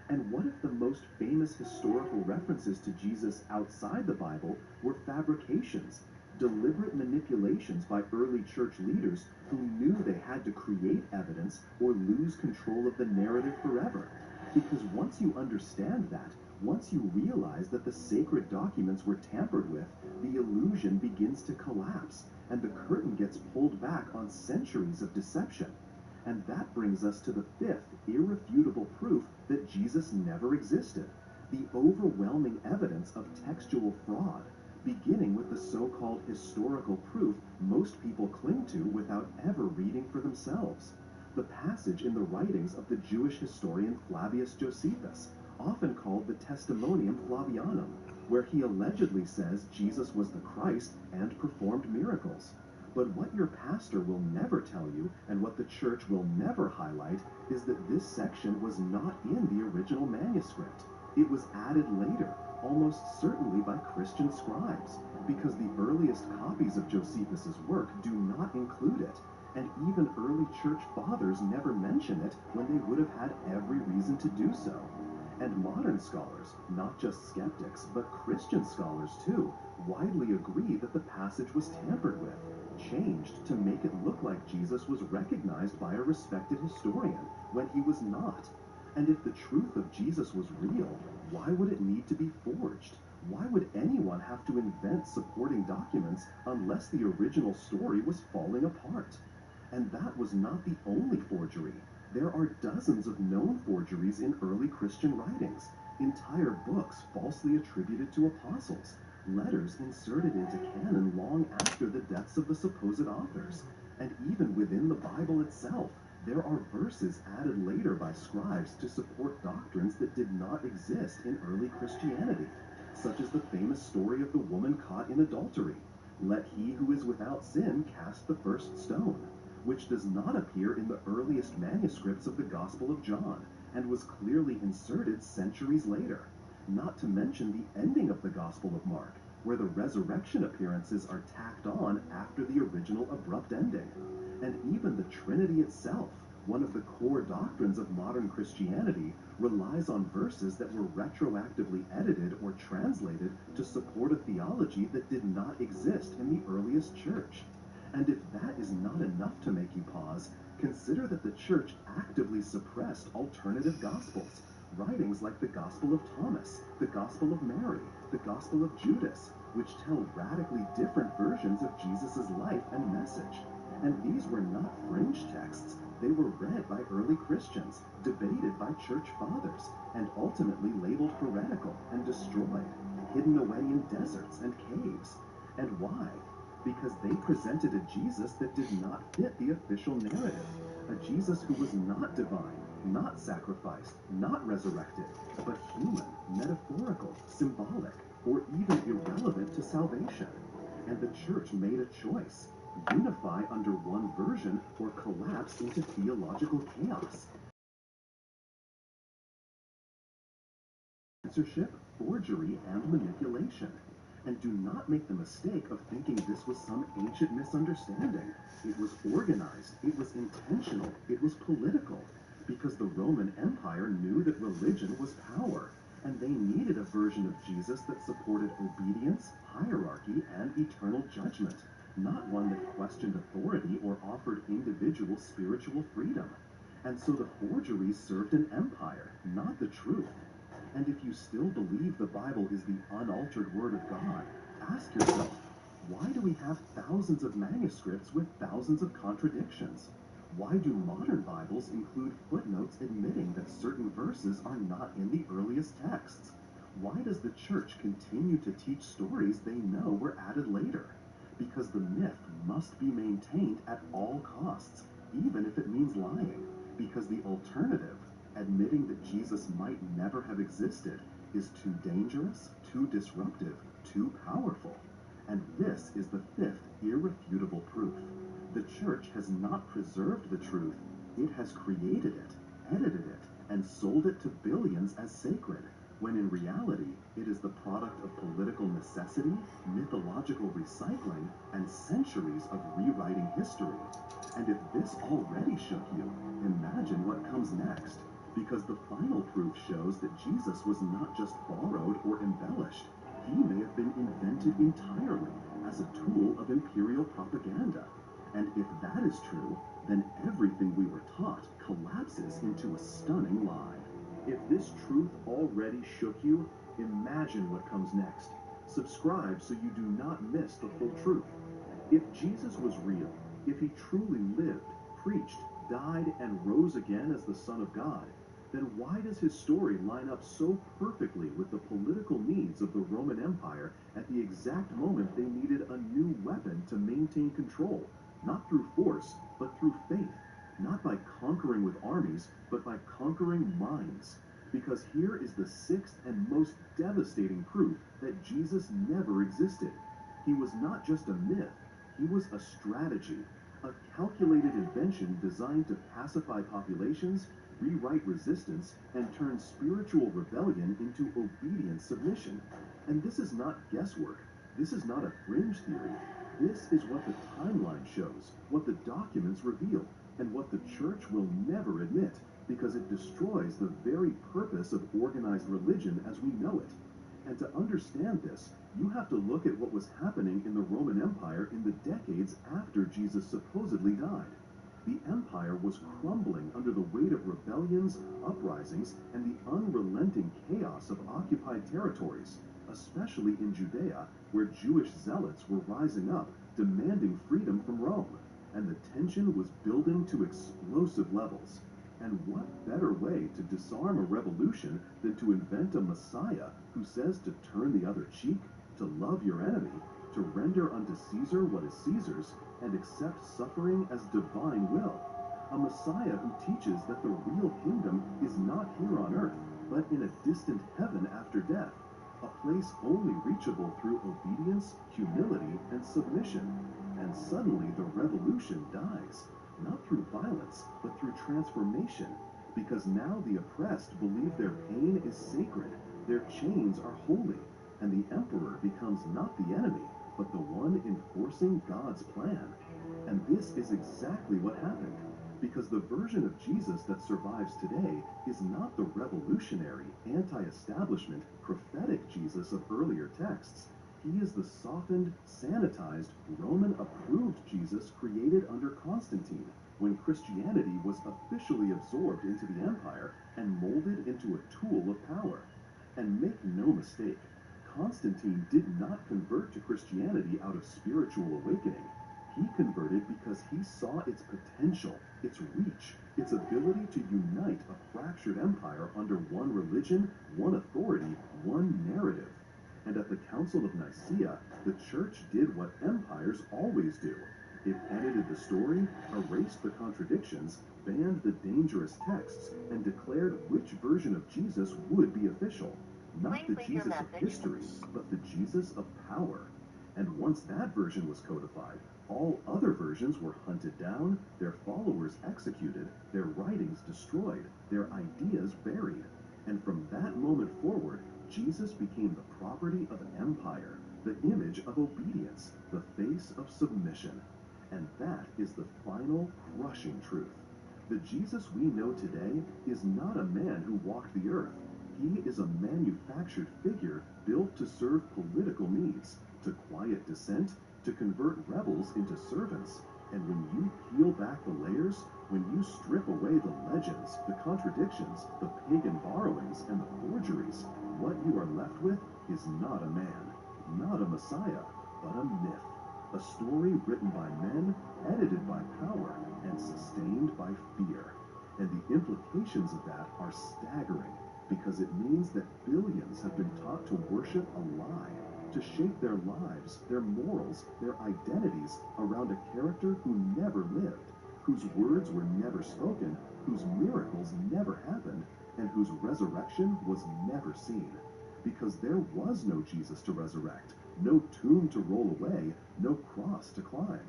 And what if the most famous historical references to Jesus outside the Bible were fabrications, deliberate manipulations by early church leaders who knew they had to create evidence or lose control of the narrative forever? Because once you understand that, once you realize that the sacred documents were tampered with, the illusion begins to collapse, and the curtain gets pulled back on centuries of deception. And that brings us to the fifth irrefutable proof that Jesus never existed, the overwhelming evidence of textual fraud, beginning with the so-called historical proof most people cling to without ever reading for themselves. The passage in the writings of the Jewish historian Flavius Josephus, often called the Testimonium Flavianum, where he allegedly says Jesus was the Christ and performed miracles. But what your pastor will never tell you, and what the church will never highlight, is that this section was not in the original manuscript. It was added later, almost certainly by Christian scribes, because the earliest copies of Josephus's work do not include it, and even early church fathers never mention it when they would have had every reason to do so. And modern scholars, not just skeptics, but Christian scholars too, widely agree that the passage was tampered with, changed to make it look like Jesus was recognized by a respected historian when he was not. And if the truth of Jesus was real, why would it need to be forged? Why would anyone have to invent supporting documents unless the original story was falling apart? And that was not the only forgery. There are dozens of known forgeries in early Christian writings, entire books falsely attributed to apostles, letters inserted into canon long after the deaths of the supposed authors, and even within the Bible itself, there are verses added later by scribes to support doctrines that did not exist in early Christianity, such as the famous story of the woman caught in adultery. Let he who is without sin cast the first stone, which does not appear in the earliest manuscripts of the Gospel of John, and was clearly inserted centuries later. Not to mention the ending of the Gospel of Mark, where the resurrection appearances are tacked on after the original abrupt ending. And even the Trinity itself, one of the core doctrines of modern Christianity, relies on verses that were retroactively edited or translated to support a theology that did not exist in the earliest church. And if that is not enough to make you pause, consider that the church actively suppressed alternative gospels, writings like the Gospel of Thomas, the Gospel of Mary, the Gospel of Judas, which tell radically different versions of Jesus' life and message. And these were not fringe texts. They were read by early Christians, debated by church fathers, and ultimately labeled heretical and destroyed, hidden away in deserts and caves. And why? Because they presented a Jesus that did not fit the official narrative, a Jesus who was not divine, not sacrificed, not resurrected, but human, metaphorical, symbolic, or even irrelevant to salvation. And the church made a choice: unify under one version or collapse into theological chaos. Censorship, forgery, and manipulation. And do not make the mistake of thinking this was some ancient misunderstanding. It was organized, it was intentional, it was political, because the Roman Empire knew that religion was power, and they needed a version of Jesus that supported obedience, hierarchy, and eternal judgment, not one that questioned authority or offered individual spiritual freedom. And so the forgeries served an empire, not the truth. And if you still believe the Bible is the unaltered Word of God, ask yourself, why do we have thousands of manuscripts with thousands of contradictions? Why do modern Bibles include footnotes admitting that certain verses are not in the earliest texts? Why does the church continue to teach stories they know were added later? Because the myth must be maintained at all costs, even if it means lying. Because the alternative, admitting that Jesus might never have existed, is too dangerous, too disruptive, too powerful. And this is the fifth irrefutable proof. The church has not preserved the truth, it has created it, edited it, and sold it to billions as sacred, when in reality it is the product of political necessity, mythological recycling, and centuries of rewriting history. And if this already shook you, imagine what comes next. Because the final proof shows that Jesus was not just borrowed or embellished. He may have been invented entirely as a tool of imperial propaganda. And if that is true, then everything we were taught collapses into a stunning lie. If this truth already shook you, imagine what comes next. Subscribe so you do not miss the full truth. If Jesus was real, if he truly lived, preached, died, and rose again as the Son of God, then why does his story line up so perfectly with the political needs of the Roman Empire at the exact moment they needed a new weapon to maintain control, not through force, but through faith, not by conquering with armies, but by conquering minds? Because here is the sixth and most devastating proof that Jesus never existed. He was not just a myth, he was a strategy, a calculated invention designed to pacify populations, rewrite resistance, and turn spiritual rebellion into obedient submission. And this is not guesswork. This is not a fringe theory. This is what the timeline shows, what the documents reveal, and what the church will never admit. because it destroys the very purpose of organized religion as we know it. And to understand this, you have to look at what was happening in the Roman Empire in the decades after Jesus supposedly died. The empire was crumbling under the weight of rebellions, uprisings, and the unrelenting chaos of occupied territories, especially in Judea, where Jewish zealots were rising up, demanding freedom from Rome, and the tension was building to explosive levels. And what better way to disarm a revolution than to invent a Messiah who says to turn the other cheek, to love your enemy, to render unto Caesar what is Caesar's, and accept suffering as divine will. A Messiah who teaches that the real kingdom is not here on earth, but in a distant heaven after death, a place only reachable through obedience, humility, and submission. And suddenly the revolution dies, not through violence, but through transformation, because now the oppressed believe their pain is sacred, their chains are holy, and the emperor becomes not the enemy, but the one enforcing God's plan. And this is exactly what happened, because the version of Jesus that survives today is not the revolutionary, anti-establishment, prophetic Jesus of earlier texts. He is the softened, sanitized, Roman-approved Jesus created under Constantine, when Christianity was officially absorbed into the empire and molded into a tool of power. And make no mistake, Constantine did not convert to Christianity out of spiritual awakening. He converted because he saw its potential, its reach, its ability to unite a fractured empire under one religion, one authority, one narrative. And at the Council of Nicaea, the church did what empires always do. It edited the story, erased the contradictions, banned the dangerous texts, and declared which version of Jesus would be official. Not the Jesus of history, but the Jesus of power. And once that version was codified, all other versions were hunted down, their followers executed, their writings destroyed, their ideas buried. And from that moment forward, Jesus became the property of an empire, the image of obedience, the face of submission. And that is the final, crushing truth. The Jesus we know today is not a man who walked the earth. He is a manufactured figure built to serve political needs, to quiet dissent, to convert rebels into servants. And when you peel back the layers, when you strip away the legends, the contradictions, the pagan borrowings, and the forgeries, what you are left with is not a man, not a Messiah, but a myth. A story written by men, edited by power, and sustained by fear. And the implications of that are staggering, because it means that billions have been taught to worship a lie, to shape their lives, their morals, their identities around a character who never lived, whose words were never spoken, whose miracles never happened, and whose resurrection was never seen. Because there was no Jesus to resurrect, no tomb to roll away, no cross to climb.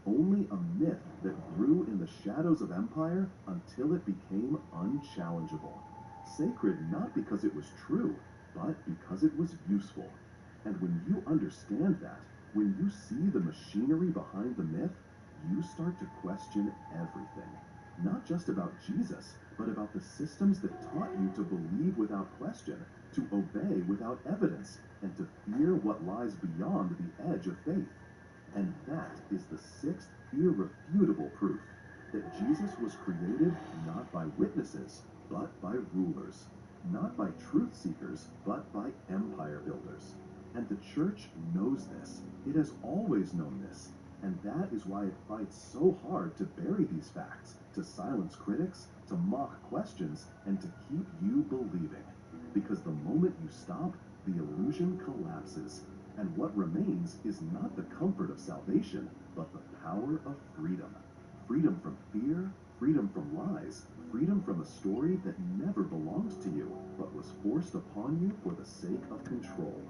Only a myth that grew in the shadows of empire until it became unchallengeable. Sacred not because it was true, but because it was useful. And when you understand that, when you see the machinery behind the myth, you start to question everything. Not just about Jesus, but about the systems that taught you to believe without question, to obey without evidence, and to fear what lies beyond the edge of faith. And that is the sixth irrefutable proof that Jesus was created not by witnesses, but by rulers, not by truth seekers, but by empire builders. And the church knows this. It has always known this. And that is why it fights so hard to bury these facts, to silence critics, to mock questions, and to keep you believing. Because the moment you stop, the illusion collapses. And what remains is not the comfort of salvation, but the power of freedom. Freedom from fear, freedom from lies, freedom from a story that never belongs to you, but was forced upon you for the sake of control.